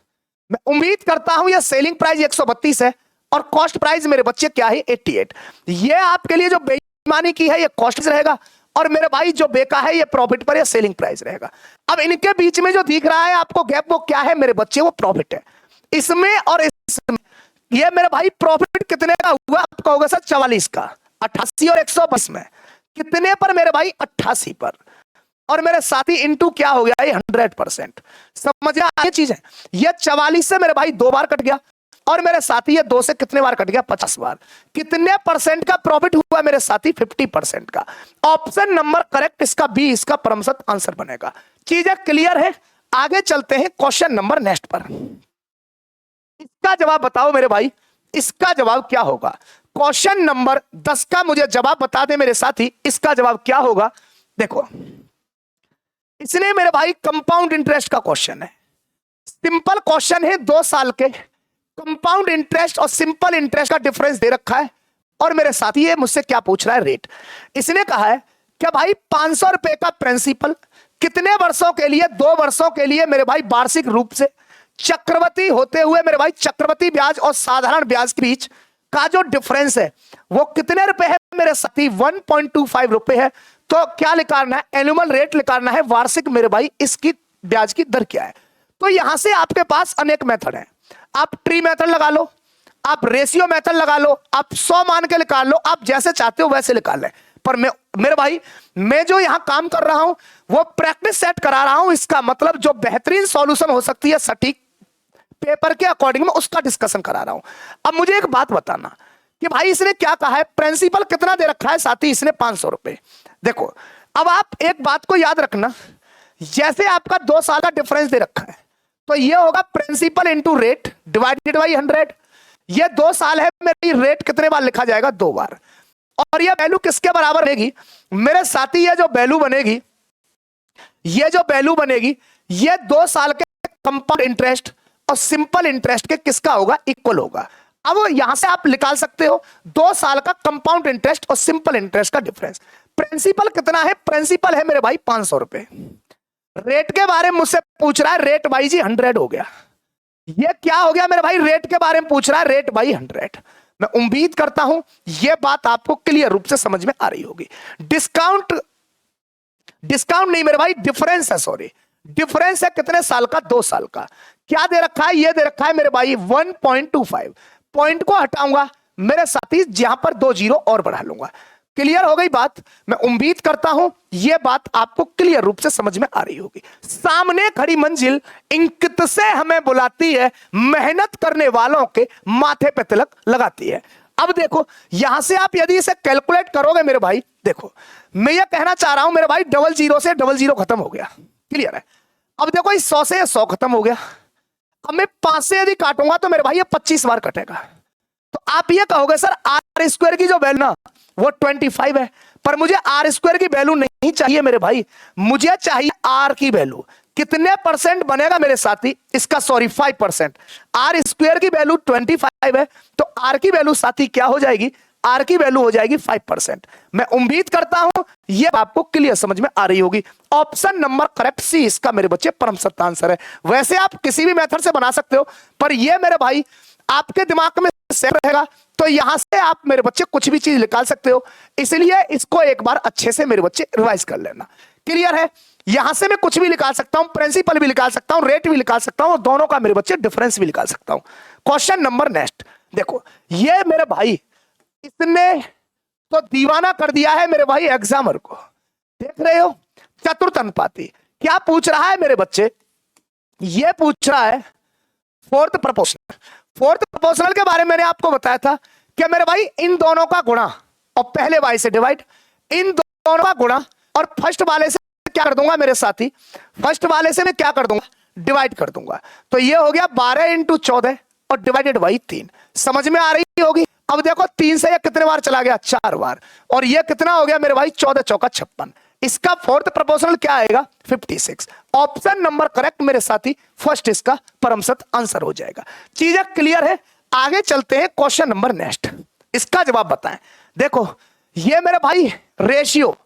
मैं उम्मीद करता हूं यह सेलिंग प्राइस 132 है और कॉस्ट प्राइस मेरे बच्चे क्या है? 88। ये आपके लिए जो बेईमानी की है ये कॉस्ट रहेगा, और मेरे भाई जो बेका है ये प्रॉफिट पर या सेलिंग प्राइस रहेगा। अब इनके बीच में जो दिख रहा है आपको गैप, वो क्या है मेरे बच्चे? वो प्रॉफिट है। इसमें और इसमें ये मेरे भाई प्रॉफिट कितने का हुआ? आप कहोगे सर 44 का। 88 और 120 में कितने पर मेरे भाई? 88 पर। और मेरे साथी इनटू क्या हो गया? ये 100%। समझ ये चीज है। ये 44 से मेरे भाई 2 बार कट गया, और मेरे साथी ये 2 से कितने बार कट गया? 50 बार। कितने परसेंट का प्रॉफिट हुआ मेरे साथी? 50% का। ऑप्शन नंबर करेक्ट इसका बी, इसका परमसत आंसर बनेगा। चीजें क्लियर है? आगे चलते हैं क्वेश्चन नंबर नेक्स्ट पर। इसका जवाब बताओ मेरे भाई, इसका जवाब क्या होगा? क्वेश्चन नंबर 10 का मुझे जवाब बता दे मेरे साथी, इसका जवाब क्या होगा? देखो इसने मेरे भाई कंपाउंड इंटरेस्ट का क्वेश्चन है। सिंपल क्वेश्चन है, 2 साल के कंपाउंड इंटरेस्ट और सिंपल इंटरेस्ट का डिफरेंस दे रखा है, और मेरे साथी ये मुझसे क्या पूछ रहा है? रेट। इसने कहा है कि भाई 500 रुपए का प्रिंसिपल कितने वर्षों के लिए? 2 वर्षों के लिए मेरे भाई वार्षिक रूप से चक्रवृद्धि होते हुए मेरे भाई चक्रवृद्धि ब्याज और साधारण ब्याज के बीच का जो डिफरेंस है वो कितने रुपए है मेरे साथी? 1.25 रुपए है। तो क्या निकालना है? एनुअल रेट निकालना है, वार्षिक मेरे भाई इसकी ब्याज की दर क्या है। तो यहां से आपके पास अनेक मेथड है। आप ट्री मेथड लगा लो, आप रेशियो मेथड लगा लो, आप 100 मान के निकाल लो, आप जैसे चाहते हो वैसे निकाल लें। पर मैं मेरे भाई मैं जो यहां काम कर रहा हूं वो प्रैक्टिस सेट करा रहा हूं। इसका मतलब जो बेहतरीन सॉल्यूशन हो सकती है सटीक पेपर के अकॉर्डिंग में उसका डिस्कशन करा रहा हूं। अब मुझे एक बात बताना कि भाई इसने क्या कहा है, प्रिंसिपल कितना दे रखा है साथी, इसने 500 रुपए। देखो अब आप एक बात को याद रखना, जैसे आपका 2 साल का डिफरेंस दे रखा है तो ये होगा principal into rate divided by 100। ये 2 साल है, मेरी रेट कितने बार लिखा जाएगा, 2 बार। और ये वैल्यू किसके बराबर बनेगी मेरे साथी, ये जो वैल्यू बनेगी, ये जो वैल्यू बनेगी, ये 2 साल के कंपाउंड इंटरेस्ट और सिंपल इंटरेस्ट के किसका होगा, इक्वल होगा। अब यहां से आप निकाल सकते हो 2 साल का कंपाउंड इंटरेस्ट और सिंपल इंटरेस्ट का डिफरेंस। प्रिंसिपल कितना है, प्रिंसिपल है मेरे भाई 500 रुपए। रेट के बारे में मुझसे पूछ रहा है, रेट बाई जी 100 हो गया। ये क्या हो गया मेरे भाई, रेट के बारे में पूछ रहा है, रेट बाई 100। मैं उम्मीद करता हूं यह बात आपको क्लियर रूप से समझ में आ रही होगी। डिस्काउंट नहीं मेरे भाई, डिफरेंस है, सॉरी डिफरेंस है कितने साल का, 2 साल का। क्या दे रखा है, ये दे रखा है मेरे भाई 1.25। पॉइंट को हटाऊंगा मेरे साथी, जहां पर 2 जीरो और बढ़ा लूंगा। क्लियर हो गई बात। मैं उम्मीद करता हूं यह बात आपको क्लियर रूप से समझ में आ रही होगी। सामने खड़ी मंजिल इंकित से हमें बुलाती है, मेहनत करने वालों के माथे पे तिलक लगाती है। अब देखो यहां से आप यदि इसे कैलकुलेट करोगे मेरे भाई, देखो मैं ये कहना चाह रहा हूं मेरे भाई, 00 से 00 खत्म हो गया। क्लियर है। अब देखो इस 100 से 100 खत्म हो गया। अब मैं 5 से यदि काटूंगा तो मेरे भाई ये 25 बार कटेगा। तो आप ये कहोगे सर आर स्क्वायर की जो वैल्यू ना वो 25 है, पर मुझे आर स्क्वायर की वैल्यू नहीं चाहिए मेरे भाई, मुझे चाहिए आर की वैल्यू। कितने परसेंट बनेगा मेरे साथी इसका, सॉरी 5%। आर स्क्वायर की वैल्यू 25 है तो आर की वैल्यू साथी क्या हो जाएगी, आर की वैल्यू हो जाएगी 5%। मैं उम्मीद करता हूं यह आपको क्लियर समझ में आ रही होगी। ऑप्शन नंबर करेक्ट सी इसका मेरे बच्चे परम सत्य आंसर है। वैसे आप किसी भी मेथड से बना सकते हो, पर यह मेरे भाई आपके दिमाग में सेट रहेगा, तो यहां से आप मेरे बच्चे कुछ भी चीज निकाल सकते हो। इसलिए इसको एक बार अच्छे से मेरे बच्चे रिवाइज कर लेना। क्लियर है। यहां से मैं कुछ भी निकाल सकता हूं, प्रिंसिपल भी निकाल सकता हूं, रेट भी निकाल सकता हूं, और दोनों का मेरे बच्चे डिफरेंस भी निकाल सकता हूं। क्वेश्चन नंबर नेक्स्ट देखो, ये मेरे भाई इसने तो दीवाना कर दिया है मेरे भाई एग्जामर को। देख रहे हो, चतुर्थ अनुपाती क्या पूछ रहा है मेरे बच्चे, ये पूछ रहा है फोर्थ प्रोपोर्शनल। फोर्थ प्रोपोर्शनल के बारे में मैंने आपको बताया था कि मेरे भाई इन दोनों का गुणा और पहले वाले से डिवाइड, इन दोनों का गुणा और फर्स्ट वाले से क्या कर दूंगा मेरे साथी, फर्स्ट वाले से मैं क्या कर दूंगा, डिवाइड कर दूंगा। तो ये हो गया 12 × 14 और डिवाइडेड बाई 3। समझ में आ रही होगी। अब देखो 3 से ये कितने बार चला गया, 4 बार, और ये कितना हो गया मेरे भाई 14 चौका 56। इसका फोर्थ प्रोपोर्शनल क्या आएगा, 56। ऑप्शन नंबर करेक्ट मेरे साथी, फर्स्ट इसका परम सत्य आंसर हो जाएगा। चीजें क्लियर है। आगे चलते हैं क्वेश्चन नंबर नेक्स्ट, इसका जवाब बताएं। देखो ये मेरे भाई रेशियो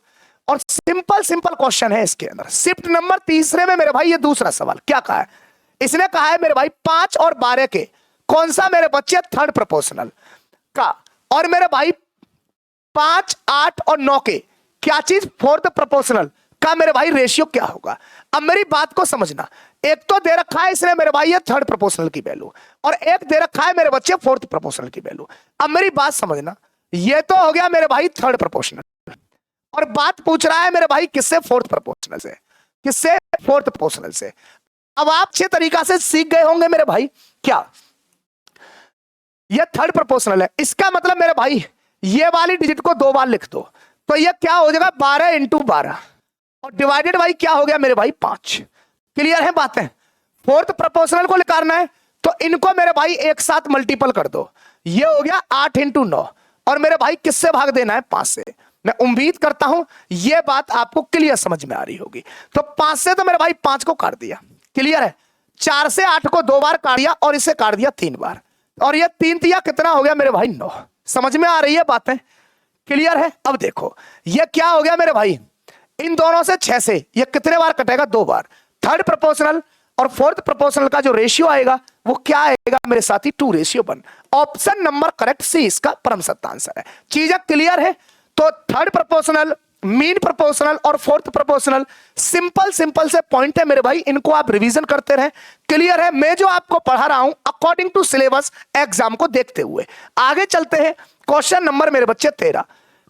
और सिंपल क्वेश्चन है इसके अंदर। शिफ्ट नंबर तीसरे में मेरे भाई ये दूसरा सवाल क्या कहा है, इसने कहा है मेरे भाई 5 और 12 के कौन सा मेरे बच्चे थर्ड प्रोपोर्शनल का, और मेरे भाई 5, 8 और 9 के क्या चीज फोर्थ प्रोपोर्शनल का मेरे भाई रेशियो क्या होगा। अब मेरी बात को समझना, एक तो दे रखा है इसने मेरे भाई ये थर्ड प्रोपोर्शनल की वैल्यू, और एक दे रखा है मेरे बच्चे फोर्थ प्रोपोर्शनल की वैल्यू। अब मेरी बात समझना, ये तो हो गया मेरे भाई थर्ड प्रोपोर्शनल, और बात पूछ रहा है मेरे भाई किससे, फोर्थ प्रोपोर्शनल से। किससे, फोर्थ प्रोपोर्शनल से। अब आप अच्छे तरीका से सीख गए होंगे मेरे भाई, क्या ये थर्ड प्रोपोर्शनल है, इसका मतलब मेरे भाई ये वाली डिजिट को 2 बार लिख दो, तो ये क्या हो जाएगा 12 × 12 और डिवाइडेड बाई क्या हो गया मेरे भाई 5। क्लियर है बातें। फोर्थ प्रोपोर्शनल को निकालना है तो इनको मेरे भाई एक साथ मल्टीपल कर दो, ये हो गया 8 × 9, और मेरे भाई किससे भाग देना है, 5 से। मैं उम्मीद करता हूं यह बात आपको क्लियर समझ में आ रही होगी। तो 5 से तो मेरे भाई 5 को काट दिया, क्लियर है। 4 से 8 को 2 बार काट दिया और इसे काट दिया 3 बार, और ये 3 तिया कितना हो गया मेरे भाई 9। समझ में आ रही है बातें, क्लियर है। अब देखो ये क्या हो गया मेरे भाई, इन दोनों से 6 से ये कितने बार कटेगा, 2 बार। थर्ड प्रोपोर्शनल और फोर्थ प्रोपोर्शनल का जो रेशियो आएगा वो क्या आएगा मेरे साथी, 2:1। ऑप्शन नंबर करेक्ट सी इसका परम सत्य आंसर है। चीजें क्लियर है। तो थर्ड प्रोपोर्शनल, मीन प्रोपोर्शनल और फोर्थ प्रोपोर्शनल सिंपल से पॉइंट है मेरे भाई, इनको आप रिवीजन करते रहे। क्लियर है। मैं जो आपको पढ़ा रहा हूं अकॉर्डिंग टू सिलेबस एग्जाम को देखते हुए। आगे चलते हैं क्वेश्चन नंबर मेरे बच्चे 13।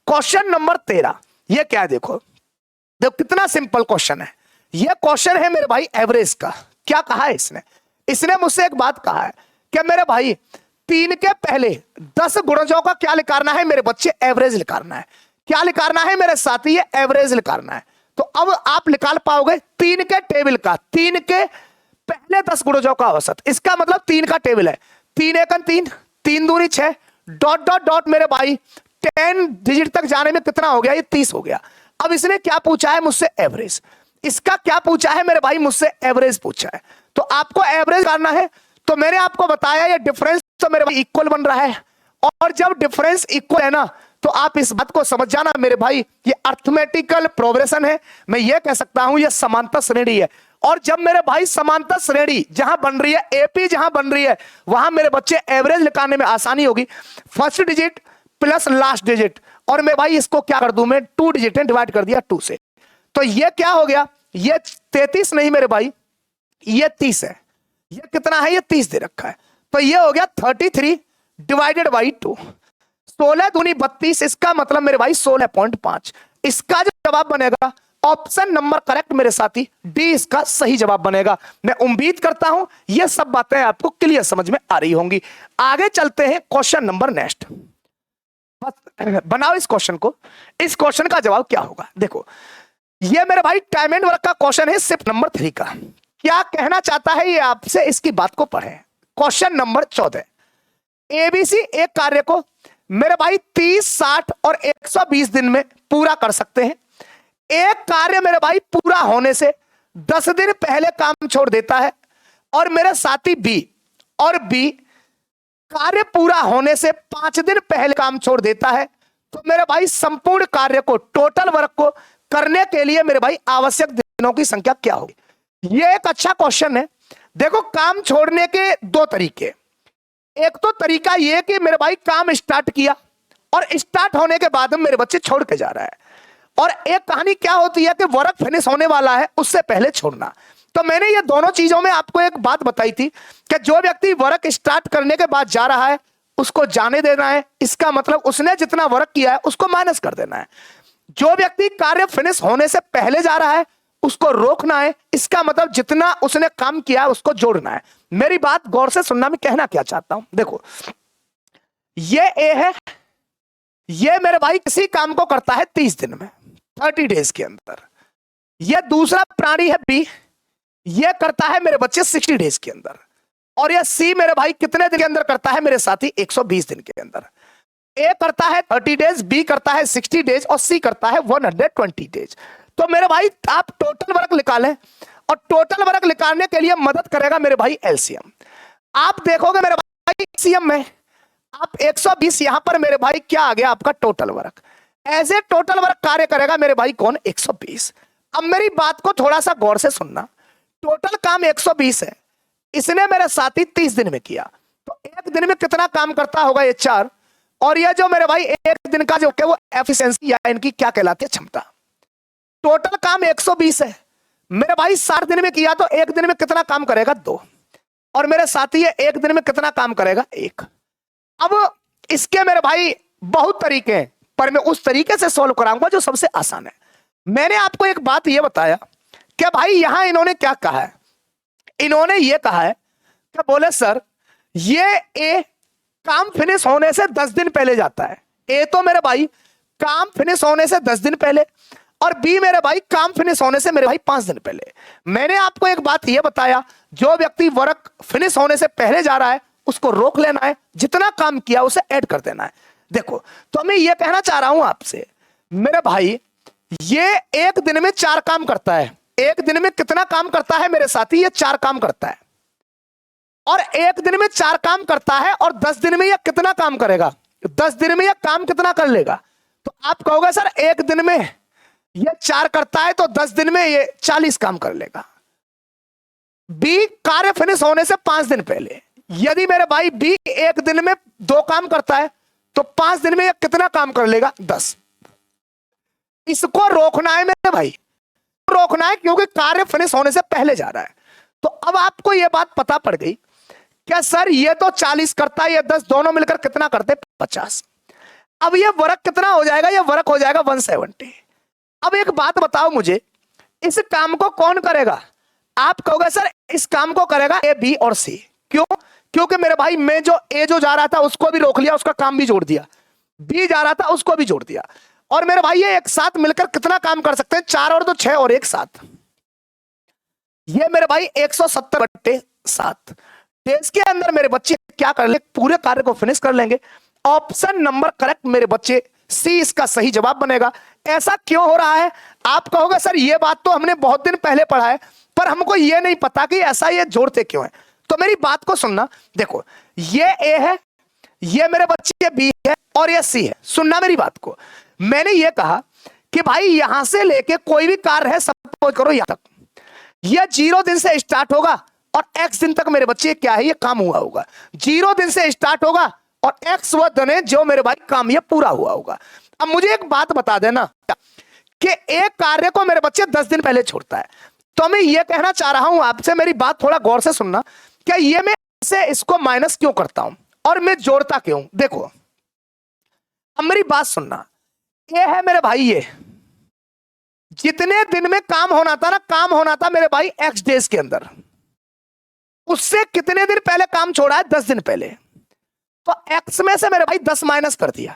क्वेश्चन नंबर 13 ये क्या है, देखो कितना सिंपल क्वेश्चन है। ये क्वेश्चन है मेरे भाई एवरेज का। क्या कहा है इसने, इसने मुझसे एक बात कहा है कि मेरे भाई 3 के पहले 10 गुणजों का क्या निकालना है मेरे बच्चे? एवरेज निकालना है। क्या निकालना है मेरे साथी? ये एवरेज निकालना है। तो अब आप निकाल पाओगे 3 के टेबल का, 3 के पहले 10 गुणजों का औसत। इसका मतलब 3 का टेबल है, 3 एकम 3, 3 दूनी 6, डॉट डॉट डॉट मेरे भाई 10 डिजिट तक जाने में कितना हो गया? ये 30 हो गया। अब इसने क्या पूछा है मुझसे? एवरेज। इसका क्या पूछा है मेरे भाई? मुझसे एवरेज पूछा है। तो आपको एवरेज करना है। तो मैंने आपको बताया ये डिफरेंस तो मेरे भाई इक्वल बन रहा है, और जब डिफरेंस इक्वल है ना तो आप इस बात को समझ जाना मेरे भाई, ये अर्थमेटिकल प्रोग्रेशन है। मैं ये कह सकता हूं ये समांतर श्रेणी है। और जब मेरे भाई समांतर श्रेणी जहां बन रही है, एपी जहां बन रही है, वहां मेरे बच्चे एवरेज निकालने में आसानी होगी। First digit plus last digit, और मैं भाई इसको क्या कर दूं मैं? 2 डिजिट डिवाइड कर दिया 2 से। तो ये क्या हो गया? ये 33 नहीं मेरे भाई, ये 30 है। ये कितना है? ये 30 दे रखा है। तो ये हो गया 33 डिवाइडेड बाई 2, 16 दूनी 32। इसका मतलब मेरे भाई 16.5। इसका जो जवाब बनेगा ऑप्शन नंबर करेक्ट मेरे साथी, डी इसका सही जवाब बनेगा। मैं उम्मीद करता हूं ये सब बातें आपको क्लियर समझ में आ रही होंगी। आगे चलते हैं क्वेश्चन नंबर नेक्स्ट। बनाओ इस क्वेश्चन को। इस क्वेश्चन का जवाब क्या होगा? देखो ये मेरे भाई टाइम एंड वर्क का क्वेश्चन है, शिफ्ट नंबर 3 का। क्या कहना चाहता है ये आपसे, इसकी बात को पढ़ें। क्वेश्चन नंबर 14, एबीसी एक कार्य को मेरे भाई 30, 60 और 120 दिन में पूरा कर सकते हैं। एक कार्य मेरे भाई पूरा होने से 10 दिन पहले काम छोड़ देता है, और मेरे साथी बी कार्य पूरा होने से 5 दिन पहले काम छोड़ देता है। तो मेरे भाई संपूर्ण कार्य को, टोटल वर्क को करने के लिए मेरे भाई आवश्यक दिनों की संख्या क्या होगी? ये एक अच्छा क्वेश्चन है। देखो काम छोड़ने के 2 तरीके। एक तो तरीका ये कि मेरे भाई काम स्टार्ट किया और स्टार्ट होने के बाद मेरे बच्चे छोड़ के जा रहा है, और एक कहानी क्या होती है कि वर्क फिनिश होने वाला है उससे पहले छोड़ना। तो मैंने ये दोनों चीजों में आपको एक बात बताई थी कि जो व्यक्ति वर्क स्टार्ट करने के बाद जा रहा है उसको जाने देना है। इसका मतलब उसने जितना वर्क किया है उसको माइनस कर देना है। जो व्यक्ति कार्य फिनिश होने से पहले जा रहा है उसको रोकना है। इसका मतलब जितना उसने काम किया है उसको जोड़ना है। मेरी बात गौर से सुनना, मैं कहना क्या चाहता हूं। देखो ये ए है, ये मेरे भाई किसी काम को करता है 30 दिन में, 30 डेज के अंदर। ये दूसरा प्राणी है बी, ये करता है मेरे बच्चे 60 डेज के अंदर। और ये सी मेरे भाई कितने दिन के अंदर करता है मेरे साथी? 120 दिन के अंदर। ए करता है 30 डेज, बी करता है 60 डेज, और सी करता है 120 डेज। तो मेरे भाई आप टोटल वर्क निकालें, और टोटल वर्क निकालने के लिए मदद करेगा मेरे भाई एलसीएम। आप देखोगे मेरे भाई एलसीएम में आप 120, यहां पर मेरे भाई क्या आ गया आपका total work. As a total work कार्य करेगा मेरे भाई कौन? 120। अब मेरी बात को थोड़ा सा गौर से सुनना। टोटल काम 120 है, इसने मेरे साथी 30 दिन में किया। तो एक दिन में कितना काम करता होगा? ये 4। और ये जो मेरे भाई एक दिन का जो वो एफिशिएंसी या इनकी क्या कहलाती है? क्षमता। टोटल काम 120 है, मेरे भाई 60 दिन में किया, तो एक दिन में कितना काम करेगा? 2। और मेरे साथी ये एक दिन में कितना काम करेगा? 1। अब इसके मेरे भाई बहुत तरीके हैं, पर मैं उस तरीके से सॉल्व कराऊंगा जो सबसे आसान है। मैंने आपको एक बात यह बताया कि भाई यहां इन्होंने क्या कहा है? इन्होंने ये कहा है कि बोले सर ये ए काम फिनिश होने से 10 दिन पहले जाता है। ए तो मेरे भाई काम फिनिश होने से 10 दिन पहले, और बी मेरे भाई काम फिनिश होने से मेरे भाई 5 दिन पहले। मैंने आपको एक बात यह बताया, जो व्यक्ति वर्क फिनिश होने से पहले जा रहा है उसको रोक लेना है, जितना काम किया उसे ऐड कर देना है। देखो तो मैं ये कहना चाह रहा हूं आपसे मेरे भाई, ये एक दिन में 4 काम करता है। एक दिन में कितना काम करता है मेरे साथी? ये 4 काम करता है। और एक दिन में 4 काम करता है, और 10 दिन में ये कितना काम करेगा? 10 दिन में ये काम कितना कर लेगा? तो आप कहोगे सर एक दिन में ये 4 करता है तो 10 दिन में ये 40 काम कर लेगा। बी कार्य फिनिश होने से 5 दिन पहले, यदि मेरे भाई बी एक दिन में 2 काम करता है तो 5 दिन में ये कितना काम कर लेगा? 10। इसको रोकना है मेरे भाई, रोकना है, क्योंकि कार्य फिनिश होने से पहले जा रहा है। तो अब आपको यह बात पता पड़ गई क्या सर ये तो 40 करता है, ये 10, दोनों मिलकर कितना करते? 50। अब ये वर्क कितना हो जाएगा? ये वर्क हो जाएगा 170। अब एक बात बताओ मुझे, इस काम को कौन करेगा? आप कहोगे सर इस काम को करेगा ए, बी और सी। क्यों? क्योंकि मेरे भाई मैं जो ए जो जा रहा था उसको भी रोक लिया, उसका काम भी जोड़ दिया, बी जा रहा था उसको भी जोड़ दिया, और मेरे भाई ये एक साथ मिलकर कितना काम कर सकते हैं? 4 और 2 6 और एक साथ, ये मेरे भाई 170/7 डेज के अंदर मेरे बच्चे क्या कर ले? पूरे कार्य को फिनिश कर लेंगे। ऑप्शन नंबर करेक्ट मेरे बच्चे, सी इसका सही जवाब बनेगा। ऐसा क्यों हो रहा है? आप कहोगे सर ये बात तो हमने बहुत दिन पहले पढ़ा है, पर हमको ये नहीं पता कि ऐसा ये जोड़ते क्यों है। तो मेरी बात को सुनना, देखो ये ए है, ये मेरे बच्चे बी है और ये सी है। सुनना मेरी बात को, मैंने ये कहा कि भाई यहां से लेके कोई भी कार्य है, सपोज करो यहां तक, यह 0 दिन से स्टार्ट होगा और x दिन तक मेरे बच्चे क्या है ये काम हुआ होगा। 0 दिन से स्टार्ट होगा और x वह दिन है जो मेरे भाई काम ये पूरा हुआ होगा। अब मुझे एक बात बता देना कि एक कार्य को मेरे बच्चे 10 दिन पहले छोड़ता है, तो मैं ये कहना चाह रहा हूं आपसे, मेरी बात थोड़ा गौर से सुनना, क्या ये मैं से इसको माइनस क्यों करता हूं और मैं जोड़ता क्यों? देखो अब मेरी बात सुनना, ये है मेरे भाई, ये जितने दिन में काम होना था ना, काम होना था मेरे भाई x डेज के अंदर, उससे कितने दिन पहले काम छोड़ा है? 10 दिन पहले। तो x में से मेरे भाई 10 माइनस कर दिया।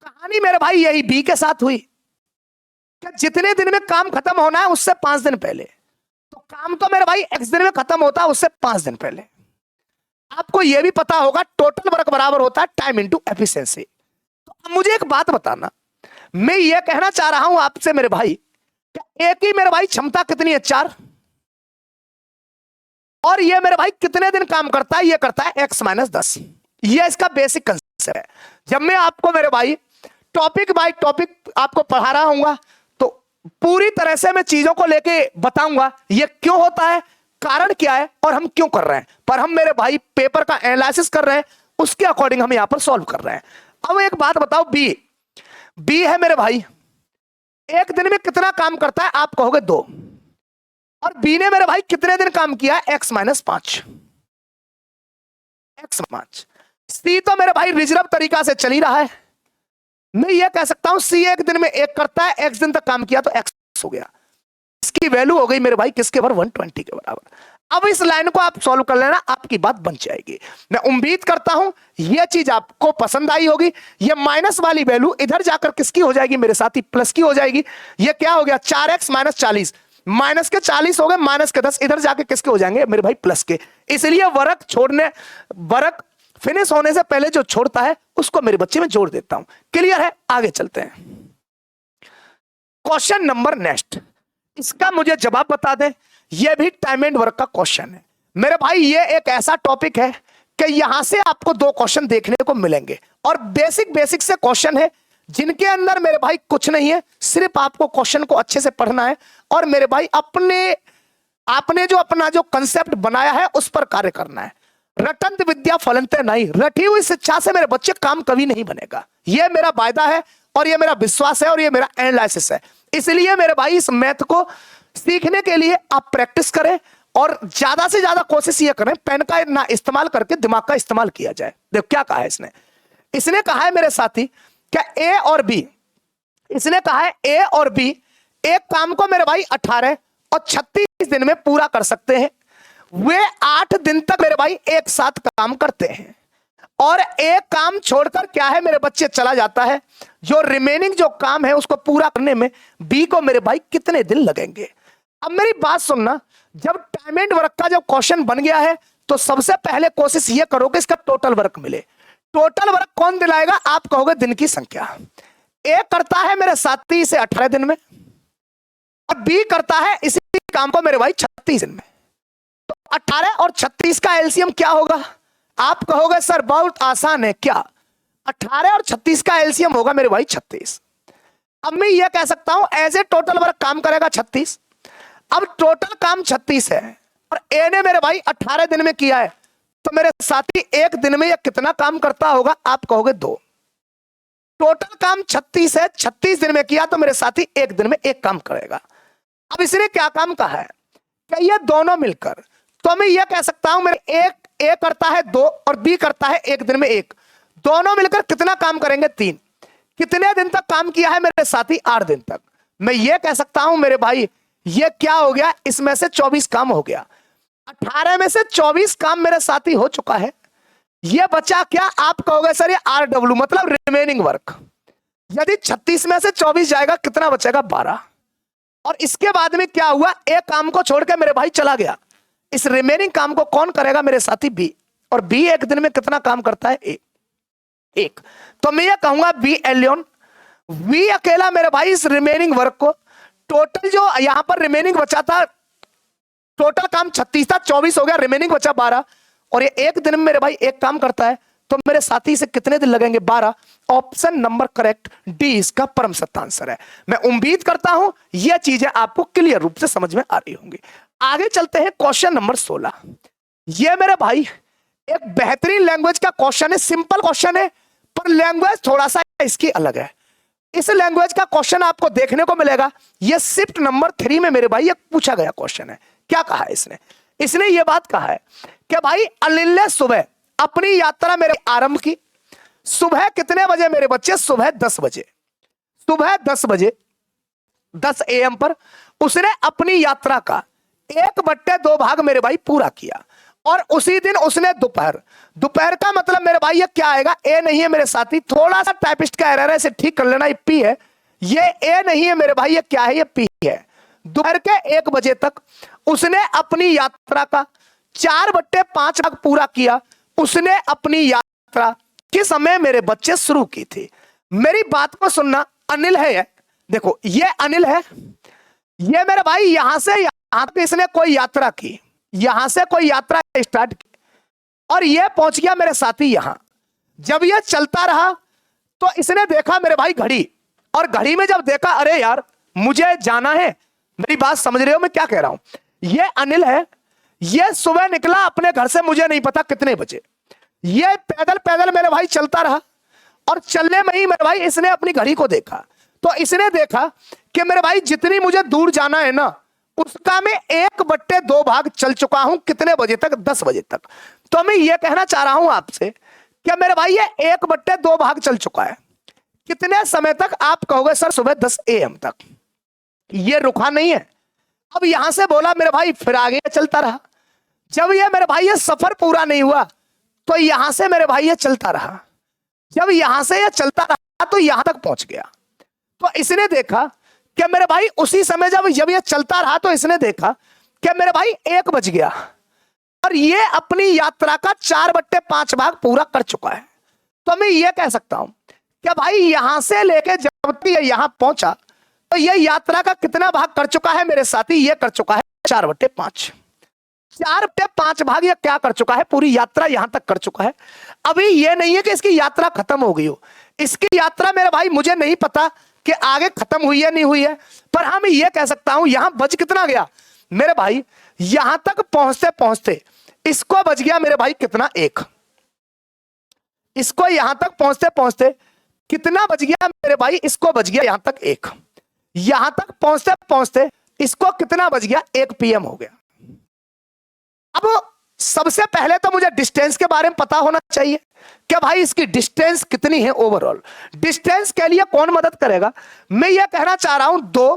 कहानी मेरे भाई यही b के साथ हुई कि जितने दिन में काम खत्म होना है उससे 5 दिन पहले, तो काम तो मेरे भाई x दिन में खत्म होता है उससे 5 दिन पहले। आपको यह भी पता होगा टोटल वर्क बराबर होता है टाइम इनटू एफिशिएंसी। तो अब मुझे एक बात बताना, मैं ये कहना चाह रहा हूं आपसे मेरे भाई, एक ही मेरे भाई क्षमता कितनी है? 4, और ये मेरे भाई कितने दिन काम करता है? ये करता है x - 10। ये इसका बेसिक कंसेप्ट है। जब मैं आपको मेरे भाई टॉपिक बाय टॉपिक आपको पढ़ा रहा हूंगा तो पूरी तरह से मैं चीजों को लेके बताऊंगा ये क्यों होता है, कारण क्या है और हम क्यों कर रहे हैं। पर हम मेरे भाई पेपर का एनालिसिस कर रहे हैं, उसके अकॉर्डिंग हम यहां पर सॉल्व कर रहे हैं। अब एक बात बताओ, बी है मेरे भाई, एक दिन में कितना काम करता है? आप कहोगे 2, और बी ने मेरे भाई कितने दिन काम किया है? x - 5, x5। सी तो मेरे भाई रिजर्व तरीका से चल ही रहा है, मैं ये कह सकता हूं सी एक दिन में 1 करता है, x दिन तक काम किया तो x हो गया। इसकी वैल्यू हो गई मेरे भाई किसके बराबर? 120 के बराबर। अब इस लाइन को आप सॉल्व कर लेना, आपकी बात बन जाएगी। मैं उम्मीद करता हूं यह चीज आपको पसंद आई होगी। ये माइनस वाली वैल्यू इधर जाकर किसकी हो जाएगी मेरे साथी? प्लस की हो जाएगी। ये क्या हो गया? 4x - 40, माइनस के 40 हो गए, माइनस के 10 इधर जाके किसके हो जाएंगे मेरे भाई? प्लस के। इसलिए वर्क फिनिश होने से पहले जो छोड़ता है उसको मेरे बच्चे में जोड़ देता हूं। क्लियर है? आगे चलते हैं। क्वेश्चन नंबर नेक्स्ट, इसका मुझे जवाब बता दें। यह भी टाइम एंड वर्क का क्वेश्चन है मेरे भाई। ये एक ऐसा टॉपिक है कि यहां से आपको 2 क्वेश्चन देखने को मिलेंगे और बेसिक से क्वेश्चन है जिनके अंदर मेरे भाई कुछ नहीं है, सिर्फ आपको क्वेश्चन को अच्छे से पढ़ना है और मेरे भाई आपने जो अपना जो कंसेप्ट बनाया है उस पर कार्य करना है। रटंत विद्या फलंते नहीं, रटी हुई शिक्षा से मेरे बच्चे काम कभी नहीं बनेगा। यह मेरा वायदा है और यह मेरा विश्वास है और यह मेरा एनालिसिस है। इसलिए मेरे भाई इस मैथ को सीखने के लिए आप प्रैक्टिस करें और ज्यादा से ज्यादा कोशिश ये करें पेन का ना इस्तेमाल करके दिमाग का इस्तेमाल किया जाए। देखो क्या कहा है इसने कहा है मेरे साथी, क्या ए और बी, इसने कहा है ए और बी एक काम को मेरे भाई 18 और 36 दिन में पूरा कर सकते हैं। वे 8 दिन तक मेरे भाई एक साथ काम करते हैं और एक काम छोड़कर क्या है मेरे बच्चे चला जाता है। जो रिमेनिंग जो काम है उसको पूरा करने में बी को मेरे भाई कितने दिन लगेंगे? अब मेरी बात सुनना, जब टाइम एंड वर्क का जब क्वेश्चन बन गया है तो सबसे पहले कोशिश ये करो कि इसका टोटल वर्क मिले। टोटल वर्क कौन दिलाएगा? आप कहोगे दिन की संख्या। ए करता है मेरे साथी से 18 दिन में और बी करता है इसी काम को मेरे भाई 36 दिन में। तो 18 और 36 का एलसीएम क्या होगा? आप कहोगे सर बहुत आसान है, क्या? 18 और 36 का एलसीएम होगा मेरे भाई 36। अब मैं यह कह सकता हूं एज ए टोटल वर्क काम करेगा 36। अब टोटल काम 36 है और ए ने मेरे भाई 18 दिन में किया है, तो मेरे साथी एक दिन में यह कितना काम करता होगा? आप कहोगे 2। टोटल काम 36 है, 36 दिन में किया तो मेरे साथी एक दिन में एक काम करेगा। अब इसने क्या काम कहा है? क्या ये दोनों मिलकर, तो मैं यह कह सकता हूं मेरे एक ए करता है 2 और बी करता है एक दिन में 1, दोनों मिलकर कितना काम करेंगे? 3। कितने दिन तक काम किया है मेरे साथी? 8 दिन तक। मैं यह कह सकता हूं मेरे भाई ये क्या हो गया? इसमें से 24 काम हो गया। 18 में से 24 काम मेरे साथी हो चुका है। ये बचा क्या? आप कहोगे सर ये RW मतलब रिमेनिंग वर्क। यदि 36 में से 24 जाएगा कितना बचेगा? 12। और इसके बाद में क्या हुआ? एक काम को छोड़ के मेरे भाई चला गया। इस रिमेनिंग काम को कौन करेगा? मेरे साथी बी। और बी एक दिन में कितना काम करता है? एक। तो मैं ये कहूंगा बी एलियन, वी अकेला मेरे भाई इस रिमेनिंग वर्क को, टोटल जो यहां पर रिमेनिंग बचा था, टोटल काम 36 था, 24 हो गया, रिमेनिंग बचा 12। और ये एक दिन में मेरे भाई एक काम करता है। तो मेरे साथी से कितने दिन लगेंगे? 12। ऑप्शन नंबर करेक्ट, डी इसका परम सत्य आंसर है। मैं उम्मीद करता हूं ये चीजें आपको क्लियर रूप से समझ में आ रही होंगी। आगे चलते हैं क्वेश्चन नंबर 16। ये मेरे भाई एक बेहतरीन लैंग्वेज का क्वेश्चन है, सिंपल क्वेश्चन है पर लैंग्वेज थोड़ा सा इसकी अलग है। इस लैंग्वेज का क्वेश्चन आपको देखने को मिलेगा। यह शिफ्ट नंबर 3 में मेरे भाई ये पूछा गया क्वेश्चन है। क्या कहा है इसने ये बात कहा है कि भाई अनिल ने सुबह अपनी यात्रा मेरे आरंभ की। सुबह कितने बजे मेरे बच्चे? सुबह 10 बजे। सुबह 10 बजे 10 AM पर उसने अपनी यात्रा का 1/2 भाग मेरे भाई पूरा किया। और उसी दिन उसने दोपहर का मतलब मेरे भाई ये क्या आएगा? ए नहीं है मेरे साथी, थोड़ा सा टाइपिस्ट का एरर है, इसे ठीक कर लेना। ये पी है, ये ए नहीं है मेरे भाई, ये क्या है? ये पी है। दोपहर के 1 बजे तक उसने अपनी यात्रा का 4/5 भाग पूरा किया। उसने अपनी यात्रा किस समय मेरे बच्चे शुरू की थी? मेरी बात को सुनना। अनिल है ये, देखो ये अनिल है, ये मेरे भाई यहां से यहां तक इसने कोई यात्रा की, यहां से कोई यात्रा स्टार्ट की और ये पहुंच गया मेरे साथी यहां। जब ये चलता रहा तो इसने देखा मेरे भाई घड़ी, और घड़ी में जब देखा अरे यार मुझे जाना है। मेरी बात समझ रहे हो मैं क्या कह रहा हूं? ये अनिल है, ये सुबह निकला अपने घर से, मुझे नहीं पता कितने बजे। ये पैदल पैदल मेरे भाई चलता रहा और चलने में ही मेरे भाई इसने अपनी घड़ी को देखा। तो इसने देखा कि मेरे भाई जितनी मुझे दूर जाना है ना उसका मैं 1/2 भाग चल चुका हूं। कितने बजे तक? 10 बजे तक। तो मैं ये कहना चाह रहा हूं आपसे कि मेरे भाई ये 1/2 भाग चल चुका है। कितने समय तक? आप कहोगे सर सुबह 10 AM तक। ये रुका नहीं है, अब यहां से बोला मेरे भाई फिर आगे चलता रहा। जब ये मेरे भाई ये सफर पूरा नहीं हुआ तो यहां से मेरे भाई ये चलता रहा। जब यहां से ये चलता रहा तो यहां तक पहुंच गया। तो इसने देखा कि मेरे भाई उसी समय जब ये चलता रहा तो इसने देखा कि मेरे भाई 1 बज गया और ये अपनी यात्रा का 4/5 भाग पूरा कर चुका है। तो मैं ये कह सकता हूं कि भाई यहां से लेके जब तक ये यहां पहुंचा तो ये यात्रा का कितना भाग कर चुका है मेरे साथी? ये कर चुका है 4/5। 4/5 भाग ये क्या कर चुका है? पूरी यात्रा यहां तक कर चुका है। अभी ये नहीं है कि इसकी यात्रा खत्म हो गई हो। इसकी यात्रा मेरे भाई मुझे नहीं पता कि आगे खत्म हुई है नहीं हुई है, पर हाँ मैं ये कह सकता हूं यहां बज कितना गया मेरे भाई? यहां तक पहुंचते पहुंचते इसको बज गया मेरे भाई कितना? 1। इसको यहां तक पहुंचते पहुंचते कितना बज गया मेरे भाई? इसको बज गया यहां तक 1। यहां तक पहुंचते पहुंचते इसको कितना बज गया? 1 PM हो गया। अब सबसे पहले तो मुझे डिस्टेंस के बारे में पता होना चाहिए कि भाई इसकी डिस्टेंस कितनी है ओवरऑल। डिस्टेंस के लिए कौन मदद करेगा? मैं ये कहना चाह रहा हूं 2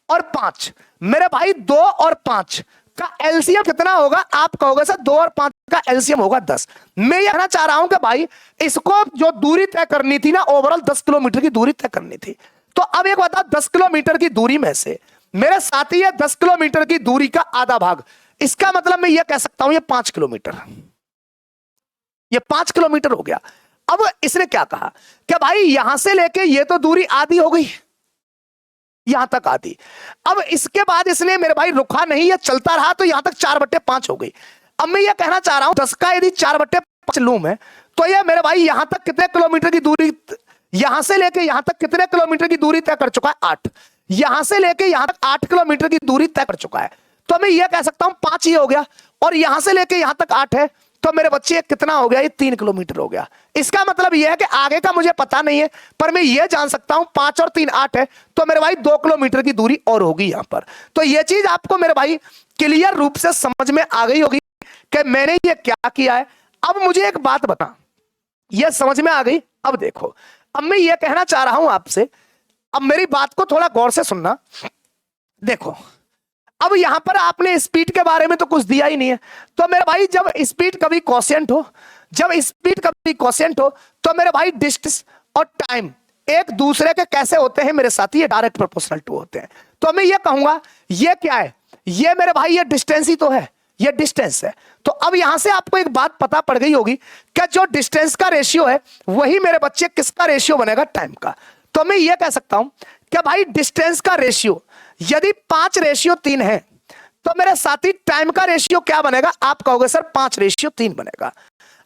और 5। मेरे भाई 2 और 5 का एलसीएम कितना होगा? आप कहोगे सर 2 और 5 का एलसीएम होगा 10। मैं ये कहना चाह रहा हूं कि भाई इसको जो दूरी तय करनी थी ना ओवरऑल 10 किलोमीटर की दूरी तय करनी थी। तो अब एक बताओ 10 किलोमीटर की दूरी में से मेरे साथी है 10 किलोमीटर की दूरी का आधा भाग, इसका मतलब मैं ये कह सकता हूं ये 5 किलोमीटर, ये 5 किलोमीटर हो गया। अब इसने क्या कहा कि भाई यहां से लेके ये तो दूरी आधी हो गई, यहां तक आधी। अब इसके बाद इसने मेरे भाई रुका नहीं, ये चलता रहा तो यहां तक 4/5 हो गई। अब मैं ये कहना चाह रहा हूं 10 का यदि 4/5 लूं मैं तो ये मेरे भाई यहां तक कितने किलोमीटर की दूरी, यहां से लेके यहां तक कितने किलोमीटर की दूरी तय कर चुका है? 8। यहां से लेके यहां तक 8 किलोमीटर की दूरी तय कर चुका है। तो मैं ये कह सकता हूं 5 ही हो गया, और यहां से लेके यहां तक 8 है, तो मेरे बच्चे कितना हो गया? ये 3 किलोमीटर हो गया। इसका मतलब यह है कि आगे का मुझे पता नहीं है, पर मैं ये जान सकता हूं 5 और 3 8 है, तो मेरे भाई 2 किलोमीटर की दूरी और होगी यहां पर। तो ये चीज आपको मेरे भाई क्लियर रूप से समझ में आ गई होगी कि मैंने ये क्या किया है। अब मुझे एक बात बता, ये समझ में आ गई? अब देखो, अब मैं ये कहना चाह रहा हूं आपसे, अब मेरी बात को थोड़ा गौर से सुनना। देखो अब यहां पर आपने स्पीड के बारे में तो कुछ दिया ही नहीं है, तो मेरे भाई जब स्पीड कभी क्वोशिएंट हो, जब स्पीड कभी क्वोशिएंट हो, तो मेरे भाई डिस्टेंस और टाइम एक दूसरे के कैसे होते हैं मेरे साथी, ये डायरेक्ट प्रोपोर्शनल टू होते हैं। तो मैं ये कहूंगा ये क्या है, ये मेरे भाई ये डिस्टेंस ही तो है, ये डिस्टेंस है। तो अब यहां से आपको एक बात पता पड़ गई होगी कि जो डिस्टेंस का रेशियो है वही मेरे बच्चे किसका रेशियो बनेगा, टाइम का। तो मैं ये कह सकता हूं कि भाई डिस्टेंस का रेशियो यदि 5:3 है, तो मेरे साथी टाइम का रेशियो क्या बनेगा, आप कहोगे सर 5:3 बनेगा।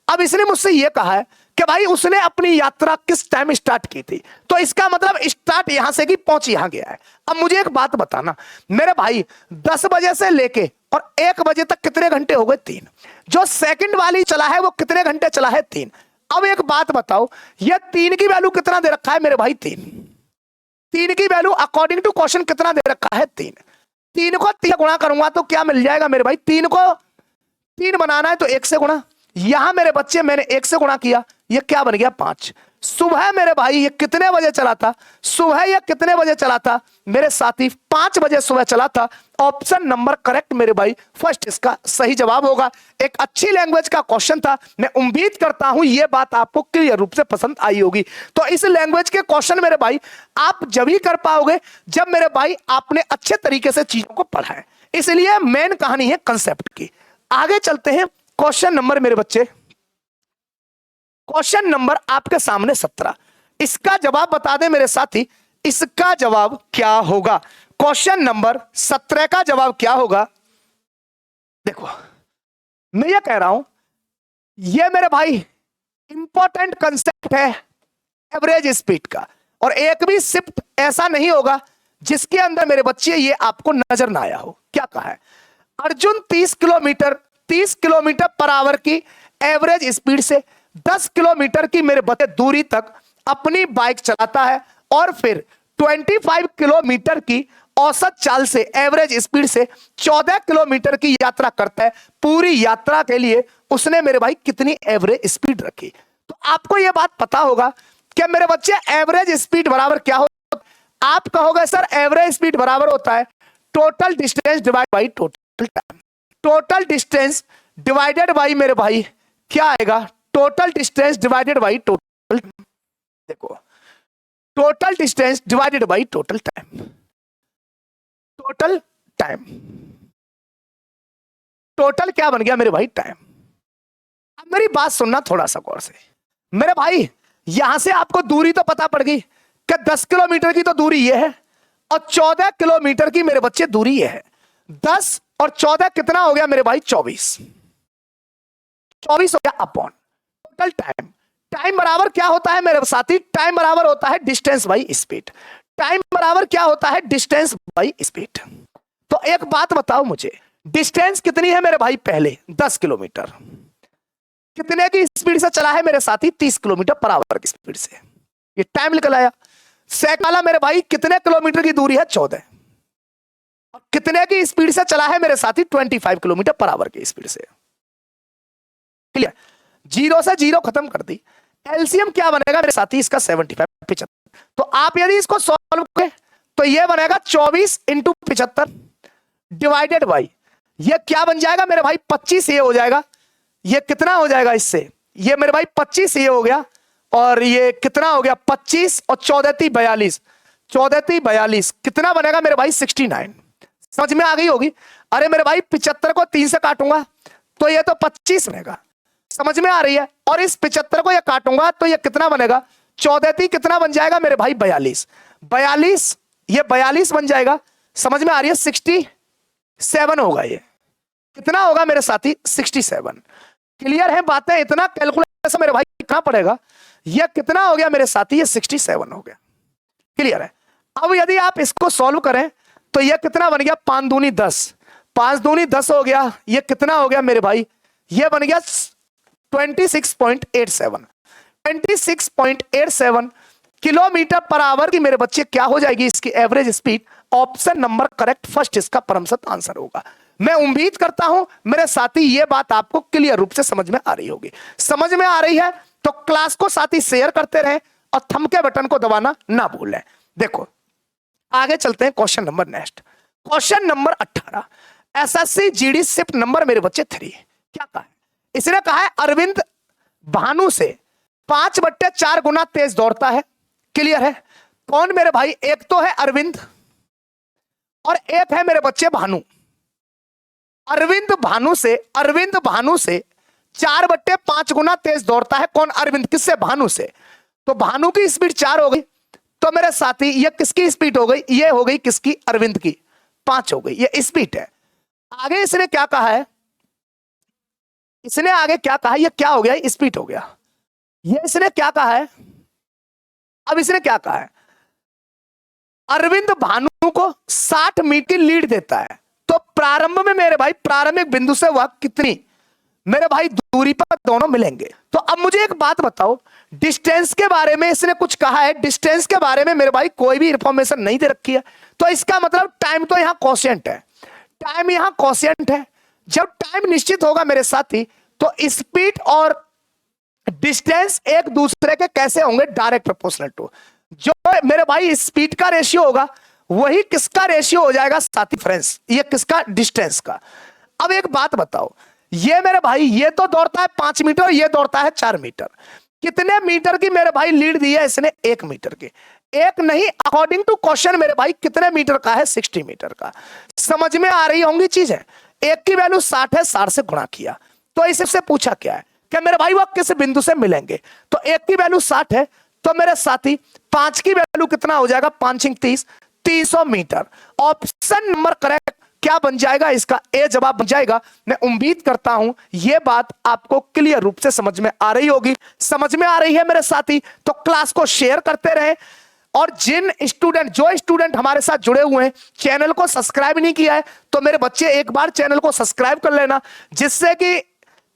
अब इसने मुझसे यह कहा है कि भाई उसने अपनी यात्रा किस टाइम स्टार्ट की थी, तो इसका मतलब स्टार्ट यहां से की पहुंच यहां गया है। अब मुझे एक बात बताना मेरे भाई, 10 बजे से लेके और 1 बजे तक कितने घंटे हो गए, 3। जो सेकंड वाली चला है वो कितने घंटे चला है, 3। अब एक बात बताओ, ये 3 की वैल्यू कितना दे रखा है मेरे भाई, 3 की वैल्यू अकॉर्डिंग टू क्वेश्चन कितना दे रखा है, 3। 3 को 3 गुणा करूंगा तो क्या मिल जाएगा मेरे भाई, 3 को 3 बनाना है तो 1 से गुणा, यहां मेरे बच्चे मैंने 1 से गुणा किया, ये क्या बन गया 5। सुबह मेरे भाई ये कितने बजे चला था, सुबह ये कितने बजे चला था मेरे साथी, 5 बजे सुबह चला था। ऑप्शन नंबर करेक्ट मेरे भाई, फर्स्ट इसका सही जवाब होगा। एक अच्छी लैंग्वेज का क्वेश्चन था, मैं उम्मीद करता हूं ये बात आपको क्लियर रूप से पसंद आई होगी। तो इस लैंग्वेज के क्वेश्चन मेरे भाई आप जब ही कर पाओगे जब मेरे भाई आपने अच्छे तरीके से चीजों को पढ़ा है, इसलिए मेन कहानी है कंसेप्ट की। आगे चलते हैं, क्वेश्चन नंबर मेरे बच्चे, क्वेश्चन नंबर आपके सामने 17, इसका जवाब बता दें मेरे साथी, इसका जवाब क्या होगा, क्वेश्चन नंबर 17 का जवाब क्या होगा। देखो मैं ये कह रहा हूं, ये मेरे भाई इंपॉर्टेंट कंसेप्ट है एवरेज स्पीड का, और एक भी शिफ्ट ऐसा नहीं होगा जिसके अंदर मेरे बच्चे ये आपको नजर ना आया हो। क्या कहा है, अर्जुन 30 किलोमीटर पर आवर की एवरेज स्पीड से 10 किलोमीटर की मेरे बच्चे दूरी तक अपनी बाइक चलाता है, और फिर 25 किलोमीटर की औसत चाल से एवरेज स्पीड से 14 किलोमीटर की यात्रा करता है। पूरी यात्रा के लिए उसने मेरे भाई कितनी एवरेज स्पीड रखी। तो आपको यह बात पता होगा कि मेरे बच्चे एवरेज स्पीड बराबर क्या होता है। आप कहोगे सर एवरेज स्पीड बराबर होता है total distance divide by total time. Total distance divided by मेरे भाई क्या आएगा, total distance divided by total, देखो total distance divided by total time, total time, total क्या बन गया मेरे भाई, टाइम। अब मेरी बात सुनना थोड़ा सा गौर से मेरे भाई, यहां से आपको दूरी तो पता पड़ गई कि 10 किलोमीटर की तो दूरी ये है, और 14 किलोमीटर की मेरे बच्चे दूरी ये है। 10 और 14 कितना हो गया मेरे भाई, 24 हो गया अपॉन टोटल टाइम। टाइम बराबर क्या होता है मेरे साथी, टाइम बराबर होता है डिस्टेंस बाई स्पीड। टाइम बराबर क्या होता है, डिस्टेंस बाई स्पीड। तो एक बात बताओ मुझे, डिस्टेंस कितनी है मेरे भाई, पहले 10 किलोमीटर, कितने की स्पीड से चला है मेरे साथी, 30 किलोमीटर पर आवर की स्पीड से, ये टाइम निकल आया। सेकंड वाला मेरे भाई कितने किलोमीटर की दूरी है, 14, और कितने की स्पीड से चला है मेरे साथी, 25 किलोमीटर पर आवर की स्पीड से। क्लियर, 0 से 0 खत्म कर दी। एलसीएम क्या बनेगा मेरे साथी इसका, 75 75। तो आप यदि इसको सॉल्व करें तो ये बनेगा 24 इंटू 75 डिवाइडेड बाई, ये क्या बन जाएगा मेरे भाई, 25 ये हो जाएगा, ये कितना हो जाएगा इससे, ये मेरे भाई 25 ये हो गया, और ये कितना हो गया 25 और 14 × 42, 14 × 42 कितना बनेगा मेरे भाई, 69। समझ में आ गई होगी। अरे मेरे भाई 75 को 3 से काटूंगा तो ये तो 25 बनेगा, समझ में आ रही है, और इस 75 को ये काटूंगा तो ये कितना बनेगा, 14 × कितना बन जाएगा मेरे भाई, 42, 42 ये 42 बन जाएगा, समझ में आ रही है, 67 होगा, ये कितना होगा मेरे साथी, 67। क्लियर है बातें, इतना कैलकुलेशन मेरे भाई कितना पड़ेगा, ये कितना हो गया मेरे साथी, ये 67 हो गया। क्लियर है। अब यदि आप इसको सॉल्व करें तो ये कितना बन गया, 5 दूनी 10, 5 दूनी 10 हो गया, ये कितना हो गया मेरे भाई, ये बन गया 26.87, 26.87 किलोमीटर पर आवर की मेरे बच्चे क्या हो जाएगी इसकी average speed. Option number correct, first इसका परमसत आंसर होगा। मैं उम्मीद करता हूं मेरे साथी ये बात आपको क्लियर रूप से समझ में आ रही होगी। समझ में आ रही है तो क्लास को साथी शेयर करते रहें और थंब के बटन को दबाना ना भूलें। देखो आगे चलते हैं, question number next, question number 18 SSC GD shift number मेरे बच्चे 3 क्या कहा है? इसने कहा है अरविंद भानु से 5/4 गुना तेज दौड़ता है। क्लियर है? कौन मेरे भाई? एक तो है अरविंद और एक है मेरे बच्चे भानु। अरविंद भानु से 4/5 गुना तेज दौड़ता है। कौन? अरविंद। किससे? भानु से। तो भानु की स्पीड 4 हो गई, तो मेरे साथी ये किसकी स्पीड हो गई? ये हो गई किसकी? अरविंद की। 5 हो गई, ये स्पीड है। आगे इसने क्या कहा है? इसने आगे क्या कहा? ये क्या हो गया? स्पीड हो गया। ये इसने क्या कहा है? अब इसने क्या कहा है? अरविंद भानु को 60 मीटर की लीड देता है। तो प्रारंभ में मेरे भाई प्रारंभिक बिंदु से वह कितनी मेरे भाई दूरी पर दोनों मिलेंगे। तो अब मुझे एक बात बताओ, डिस्टेंस के बारे में इसने कुछ कहा है? डिस्टेंस के बारे में मेरे भाई कोई भी इंफॉर्मेशन नहीं दे रखी है। तो इसका मतलब टाइम तो यहां क्वोशिएंट है, टाइम यहां क्वोशिएंट है। जब टाइम निश्चित होगा मेरे साथी, तो स्पीड और डिस्टेंस एक दूसरे के कैसे होंगे? Direct proportional to. जो मेरे भाई स्पीड का रेशियो होगा वही किसका रेशियो हो जाएगा साथी फ्रेंड्स? ये किसका? डिस्टेंस का। अब एक बात बताओ, ये मेरे भाई ये तो दौड़ता है 5 मीटर और ये दौड़ता है 4 मीटर। कितने मीटर की मेरे भाई लीड दी है इसने? 1 मीटर की। एक नहीं, अकॉर्डिंग टू क्वेश्चन मेरे भाई कितने मीटर का है? 60 मीटर का। समझ में आ रही होंगी चीजें। एक की वैल्यू 60 है, 60 से गुणा किया। तो इससे पूछा क्या है कि मेरे भाई वो किस बिंदु से मिलेंगे? तो एक की वैल्यू 60 है, तो मेरे साथी 5 की वैल्यू कितना हो जाएगा? 5 × 30, 300 मीटर। ऑप्शन नंबर करेक्ट क्या बन जाएगा? इसका ए जवाब बन जाएगा। मैं उम्मीद करता हूं यह बात आपको क्लियर रूप से समझ में आ रही होगी। समझ में आ रही है मेरे साथी? तो क्लास को शेयर करते रहे, और जो स्टूडेंट हमारे साथ जुड़े हुए हैं, चैनल को सब्सक्राइब नहीं किया है, तो मेरे बच्चे एक बार चैनल को सब्सक्राइब कर लेना, जिससे कि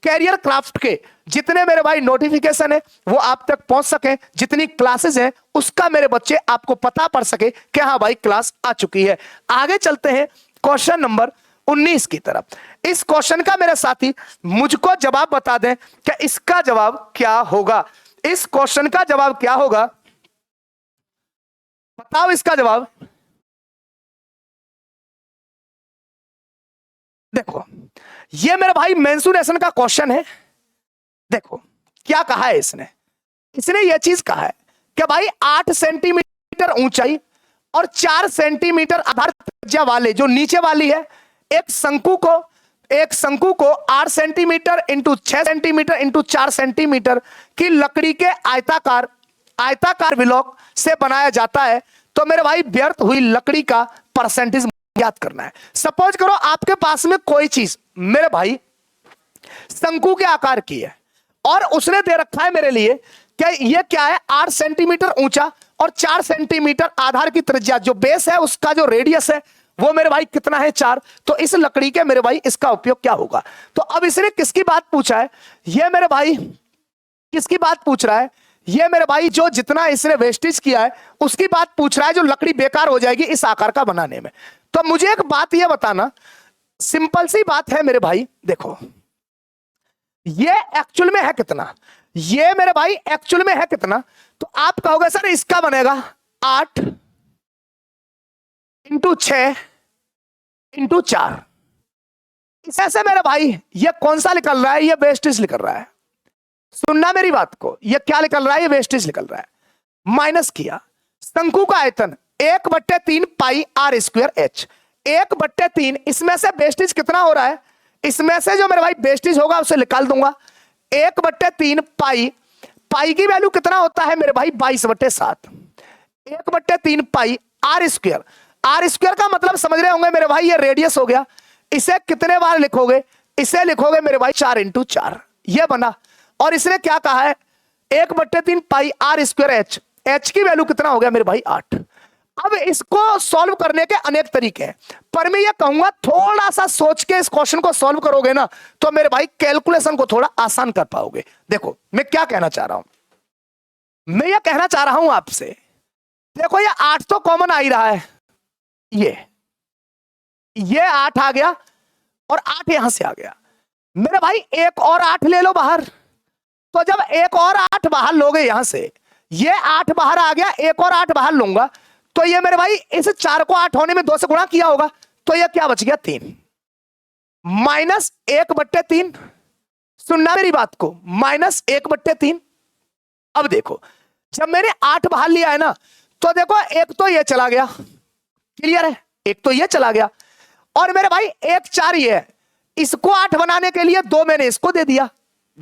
कैरियर क्राफ्ट के जितने मेरे भाई नोटिफिकेशन है वो आप तक पहुंच सके, जितनी क्लासेस हैं उसका मेरे बच्चे आपको पता पड़ सके कि हाँ भाई क्लास आ चुकी है। आगे चलते हैं क्वेश्चन नंबर 19 की तरफ। इस क्वेश्चन का मेरे साथी मुझको जवाब बता दें कि इसका जवाब क्या होगा। इस क्वेश्चन का जवाब क्या होगा? बताओ इसका जवाब। देखो, ये मेरे भाई मेंसुरेशन का क्वेश्चन है। देखो क्या कहा है इसने। इसने ये चीज कहा है कि भाई 8 सेंटीमीटर ऊंचाई और 4 सेंटीमीटर आधार त्रिज्या वाले जो नीचे वाली है एक शंकु को 8 centimetre into 6 centimetre into 4 centimetre की लकड़ी के आयताकार ब्लॉक से बनाया जाता है। तो मेरे भाई व्यर्थ हुई लकड़ी का परसेंटेज याद करना है। सपोज करो आपके पास में कोई चीज मेरे भाई शंकु के आकार की है और उसने दे रखा है मेरे लिए क्या ये क्या है? 8 सेंटीमीटर ऊंचा और 4 सेंटीमीटर आधार की त्रिज्या, जो बेस है उसका जो रेडियस है वो मेरे भाई कितना है? 4। तो इस लकड़ी के मेरे भाई इसका उपयोग क्या होगा? तो अब इसने किसकी बात पूछा है? ये मेरे भाई किसकी बात पूछ रहा है? ये मेरे भाई जो जितना इसने वेस्टेज किया है उसकी बात पूछ रहा है, जो लकड़ी बेकार हो जाएगी इस आकार का बनाने में। तो मुझे एक बात ये बताना, सिंपल सी बात है मेरे भाई, देखो ये एक्चुअल में है कितना? ये मेरे भाई एक्चुअल में है कितना? तो आप कहोगे सर इसका बनेगा 8 × 6 × 4। इससे मेरे भाई ये कौन सा निकल रहा है? ये वेस्टेज निकल रहा है। सुनना मेरी बात को, ये क्या निकल रहा है? ये वेस्टेज निकल रहा है। माइनस किया शंकु का आयतन 1/3 पाई r² h। 1/3 इसमें से वेस्टेज कितना हो रहा है? इसमें से जो मेरे भाई वेस्टेज होगा उसे निकाल दूंगा। 1/3 पाई की वैल्यू कितना होता है मेरे भाई? 22/7। 1/3 पाई r² का मतलब समझ रहे होंगे मेरे भाई, ये रेडियस हो गया। इसे कितने बार लिखोगे? इसे लिखोगे मेरे भाई 4 × 4, ये बना। और इसने क्या कहा है? 1/3 पाई r² h। h की वैल्यू कितना हो गया मेरे भाई? 8। अब इसको सॉल्व करने के अनेक तरीके हैं, पर मैं ये कहूंगा थोड़ा सा सोच के इस क्वेश्चन को सॉल्व करोगे ना तो मेरे भाई कैलकुलेशन को थोड़ा आसान कर पाओगे। देखो मैं क्या कहना चाह रहा हूं, मैं ये कहना चाह रहा हूं आपसे, देखो ये 8 तो कॉमन आ ही रहा है, ये 8 आ गया और 8 यहां से आ गया। मेरे भाई एक और 8 ले लो बाहर। तो जब एक और 8 बाहर लोगे यहां से, ये 8 बाहर आ गया, एक और 8 बाहर लूंगा, तो ये मेरे भाई इस 4 को 8 होने में 2 से गुणा किया होगा, तो यह क्या बच गया 3 माइनस 1/3। सुनना मेरी बात को, माइनस 1/3। अब देखो जब मैंने 8 बाहर लिया है ना, तो देखो एक तो ये चला गया, क्लियर है, एक तो ये चला गया, और मेरे भाई एक 4 ये है। इसको 8 बनाने के लिए 2 मैंने इसको दे दिया,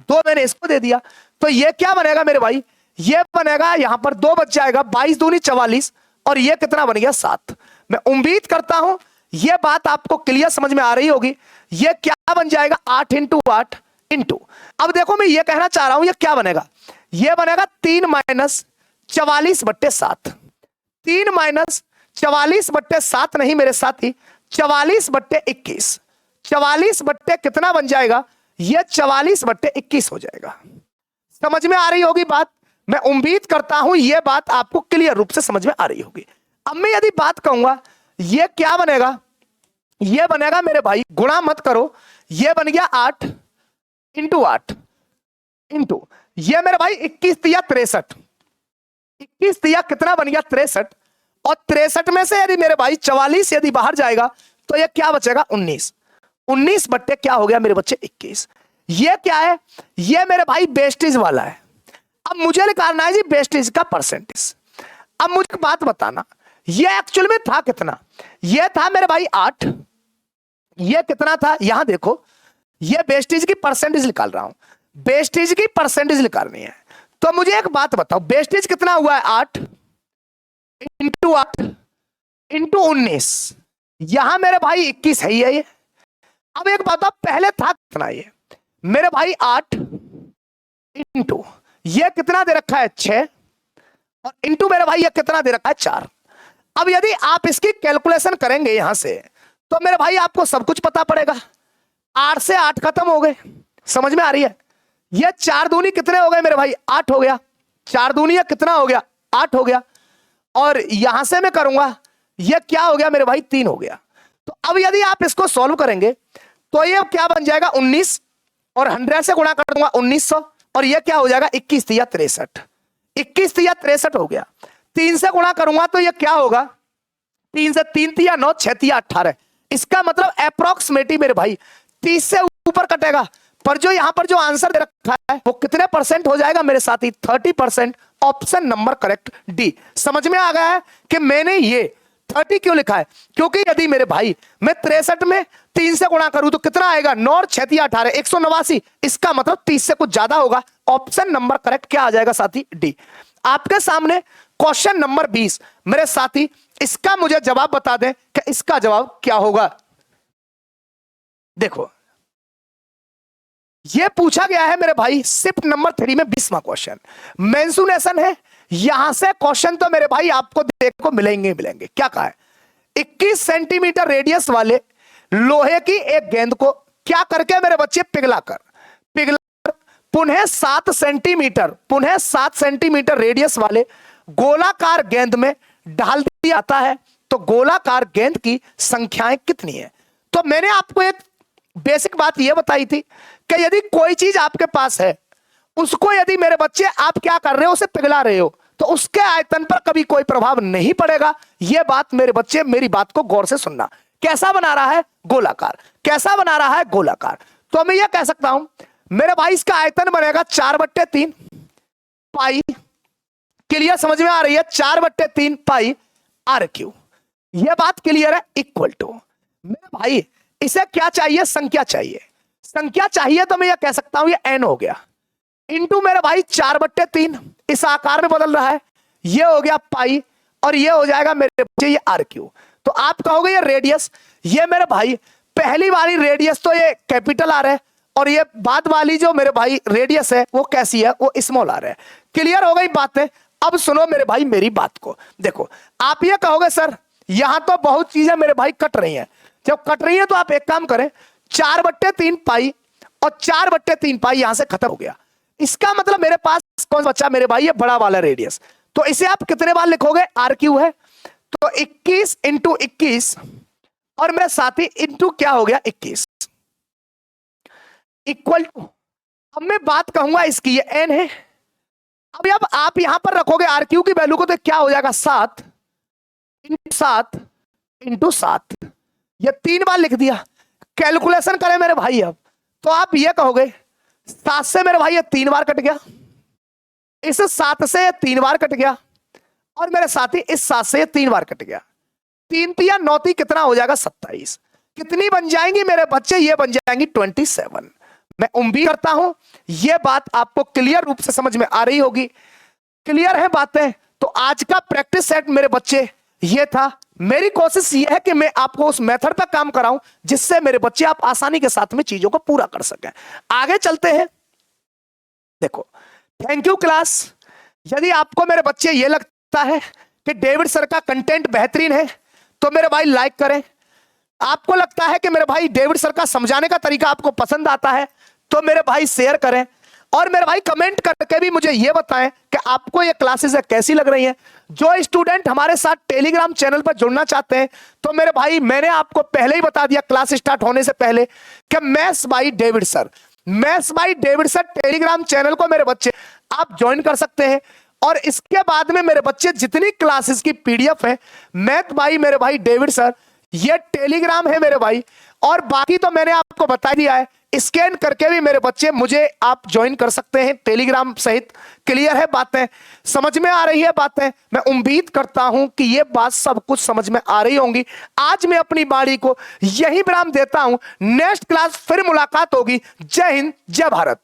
2 मैंने इसको दे दिया, तो ये क्या बनेगा मेरे भाई, ये बनेगा यहां पर 2 बच जाएगा, 22 दूनी 44, और ये कितना बन गया 7। मैं उम्मीद करता हूं ये बात आपको क्लियर समझ में आ रही होगी। ये क्या बन जाएगा 8 इंटू 8 इंटू, अब देखो मैं ये कहना चाह रहा हूं ये क्या बनेगा, ये बनेगा 3 माइनस 44/7। 3 माइनस 44/7 नहीं मेरे साथी, 44/21। 44 बट्टे कितना बन जाएगा, ये 44/21 हो जाएगा। समझ में आ रही होगी बात, मैं उम्मीद करता हूं यह बात आपको क्लियर रूप से समझ में आ रही होगी। अब मैं यदि बात कहूंगा ये क्या बनेगा, ये बनेगा मेरे भाई, गुणा मत करो, ये बन गया 8 इंटू 8 इंटू, ये मेरे भाई 21 तिया 63, 21 तिया कितना बन गया 63, और 63 में से यदि मेरे भाई 44 यदि बाहर जाएगा तो ये क्या बचेगा 19। 19 बट्टे क्या हो गया मेरे बच्चे 21। ये क्या है, ये मेरे भाई वेस्टेज वाला है। अब मुझे निकालना है जी वेस्टेज का परसेंटेज। अब मुझे बात बताना, ये एक्चुअल में था कितना, ये था मेरे भाई 8, ये कितना था, यहां देखो ये वेस्टेज की परसेंटेज निकाल रहा हूं, वेस्टेज की परसेंटेज निकालनी है। तो मुझे एक बात बताओ, वेस्टेज कितना हुआ है 8 इंटू 8 इंटू 19, यहां मेरे भाई 21 है ये। अब एक बात, पहले था कितना ये मेरे भाई 8 इंटू ये कितना दे रखा है 6, और इंटू मेरे भाई ये कितना दे रखा है 4। अब यदि आप इसकी कैलकुलेशन करेंगे यहां से, तो मेरे भाई आपको सब कुछ पता पड़ेगा। 8 से 8 खत्म हो गए, समझ में आ रही है। ये 4 दूनी कितने हो गए मेरे भाई 8 हो गया, 4 दूनी कितना हो गया 8 हो गया, और यहां से मैं करूंगा ये क्या हो गया मेरे भाई 3 हो गया। तो अब यदि आप इसको सॉल्व करेंगे तो ये क्या बन जाएगा 19, और 100 से गुणा कर दूंगा 1900, और ये क्या हो जाएगा 21 तिया 63, 21 तिया 63 हो गया। 3 से गुणा करूंगा तो ये क्या होगा, 3 से 3 तिया 9, 6 तिया 18। इसका मतलब अप्रोक्सीमेटली मेरे भाई 30 से ऊपर कटेगा, पर जो यहां पर जो आंसर दे रखा है वो कितने परसेंट हो जाएगा मेरे साथी 30%। Option number correct D. समझ में आ गया है कि मैंने ये 30 क्यों लिखा है, क्योंकि यदि मेरे भाई मैं 63 में 3 से गुणा करूं तो कितना आएगा 9 और 6 तिया 18, 189। इसका मतलब 30 से कुछ ज्यादा होगा। ऑप्शन नंबर करेक्ट क्या आ जाएगा साथी डी। आपके सामने क्वेश्चन नंबर 20 मेरे साथी, इसका मुझे जवाब बता दें कि इसका जवाब क्या होगा। देखो यह पूछा गया है मेरे भाई शिफ्ट नंबर 3 में 20वां क्वेश्चन मेंशुरेशन है। यहां से क्वेश्चन तो मेरे भाई आपको देखने को मिलेंगे। क्या कहा है, 21 सेंटीमीटर रेडियस वाले लोहे की एक गेंद को क्या करके मेरे बच्चे पिघलाकर पुनः 7 सेंटीमीटर रेडियस वाले गोलाकार गेंद में डाल दिया जाता है, तो गोलाकार गेंद की संख्याएं कितनी है। तो मैंने आपको एक बेसिक बात यह बताई थी कि यदि कोई चीज आपके पास है, उसको यदि मेरे बच्चे आप क्या कर रहे हो, उसे पिघला रहे हो, तो उसके आयतन पर कभी कोई प्रभाव नहीं पड़ेगा। यह बात मेरे बच्चे मेरी बात को गौर से सुनना। कैसा बना रहा है गोलाकार, कैसा बना रहा है गोलाकार। तो मैं यह कह सकता हूं मेरे भाई इसका आयतन बनेगा 4/3 पाई। क्लियर, समझ में आ रही है, 4/3 पाई r3। यह बात क्लियर है। इक्वल टू मेरे भाई इसे क्या चाहिए, संख्या चाहिए। संख्या चाहिए तो मैं यह कह सकता हूं ये n हो गया, इंटू मेरे भाई 4/3 इस आकार में बदल रहा है, ये हो गया पाई, और ये हो जाएगा मेरे बच्चे ये r3। तो आप कहोगे ये रेडियस, ये मेरे भाई पहली वाली रेडियस तो ये कैपिटल आर है, और ये बाद वाली जो मेरे भाई रेडियस है वो कैसी है, वो स्मॉल आर है। क्लियर हो गई बातें। अब सुनो मेरे भाई मेरी बात को। देखो आप ये कहोगे सर यहां तो बहुत चीजें मेरे भाई कट रही हैं। जब कट रही है तो आप एक काम करें, 4/3 पाई और 4/3 पाई यहां से खत्म हो गया। इसका मतलब मेरे पास कौन सा बच्चा मेरे भाई ये बड़ा वाला रेडियस। तो इसे आप कितने बार लिखोगे, r3 है तो 21 इंटू 21, और मेरे साथी इंटू क्या हो गया 21 इक्वल टू, अब मैं बात कहूंगा इसकी ये n है। अब आप यहां पर रखोगे r3 की वैल्यू को, तो क्या हो जाएगा 7 इंटू 7 इंटू 7, ये 3 बार लिख दिया। कैलकुलेशन करें मेरे भाई अब, तो आप ये कहोगे 7 से मेरे भाई ये 3 बार कट गया, इस 7 से ये 3 बार कट गया, और मेरे साथी इस 7 से ये 3 बार कट गया। 3 तिया 9 ती कितना हो जाएगा? 27। कितनी बन जाएंगी मेरे बच्चे? ये बन जाएंगी 27। मैं उम्मीद करता हूं ये बात आपको क्लियर रूप से समझ में आ रही होगी। क्लियर है बातें? तो आज का प्रैक्टिस सेट मेरे बच्चे ये था। मेरी कोशिश ये है कि मैं आपको उस मेथड पर काम कराऊं जिससे मेरे बच्चे आप आसानी के साथ में चीजों को पूरा कर सकें। आगे चलते हैं। देखो, थैंक यू क्लास। यदि आपको मेरे बच्चे ये लगता है कि डेविड सर का कंटेंट बेहतरीन है तो मेरे भाई लाइक करें। आपको लगता है कि मेरे भाई डेविड सर का समझाने का तरीका आपको पसंद आता है तो मेरे भाई शेयर करें, और मेरे भाई कमेंट करके भी मुझे यह बताएं कि आपको ये क्लासेस कैसी लग रही हैं। जो स्टूडेंट हमारे साथ टेलीग्राम चैनल पर जुड़ना चाहते हैं तो मेरे भाई मैंने आपको पहले ही बता दिया क्लास स्टार्ट होने से पहले कि maths by David sir, maths by David sir Telegram channel को मेरे बच्चे आप ज्वाइन कर सकते हैं। और इसके बाद में मेरे बच्चे जितनी क्लासेस की पीडीएफ है मैथ बाय मेरे भाई डेविड सर, ये टेलीग्राम है मेरे भाई, और बाकी तो मैंने आपको बता दिया है। स्कैन करके भी मेरे बच्चे मुझे आप ज्वाइन कर सकते हैं टेलीग्राम सहित। क्लियर है बातें? समझ में आ रही है बातें? मैं उम्मीद करता हूं कि ये बात सब कुछ समझ में आ रही होंगी। आज मैं अपनी बाणी को यही विराम देता हूं। नेक्स्ट क्लास फिर मुलाकात होगी। जय हिंद, जय भारत।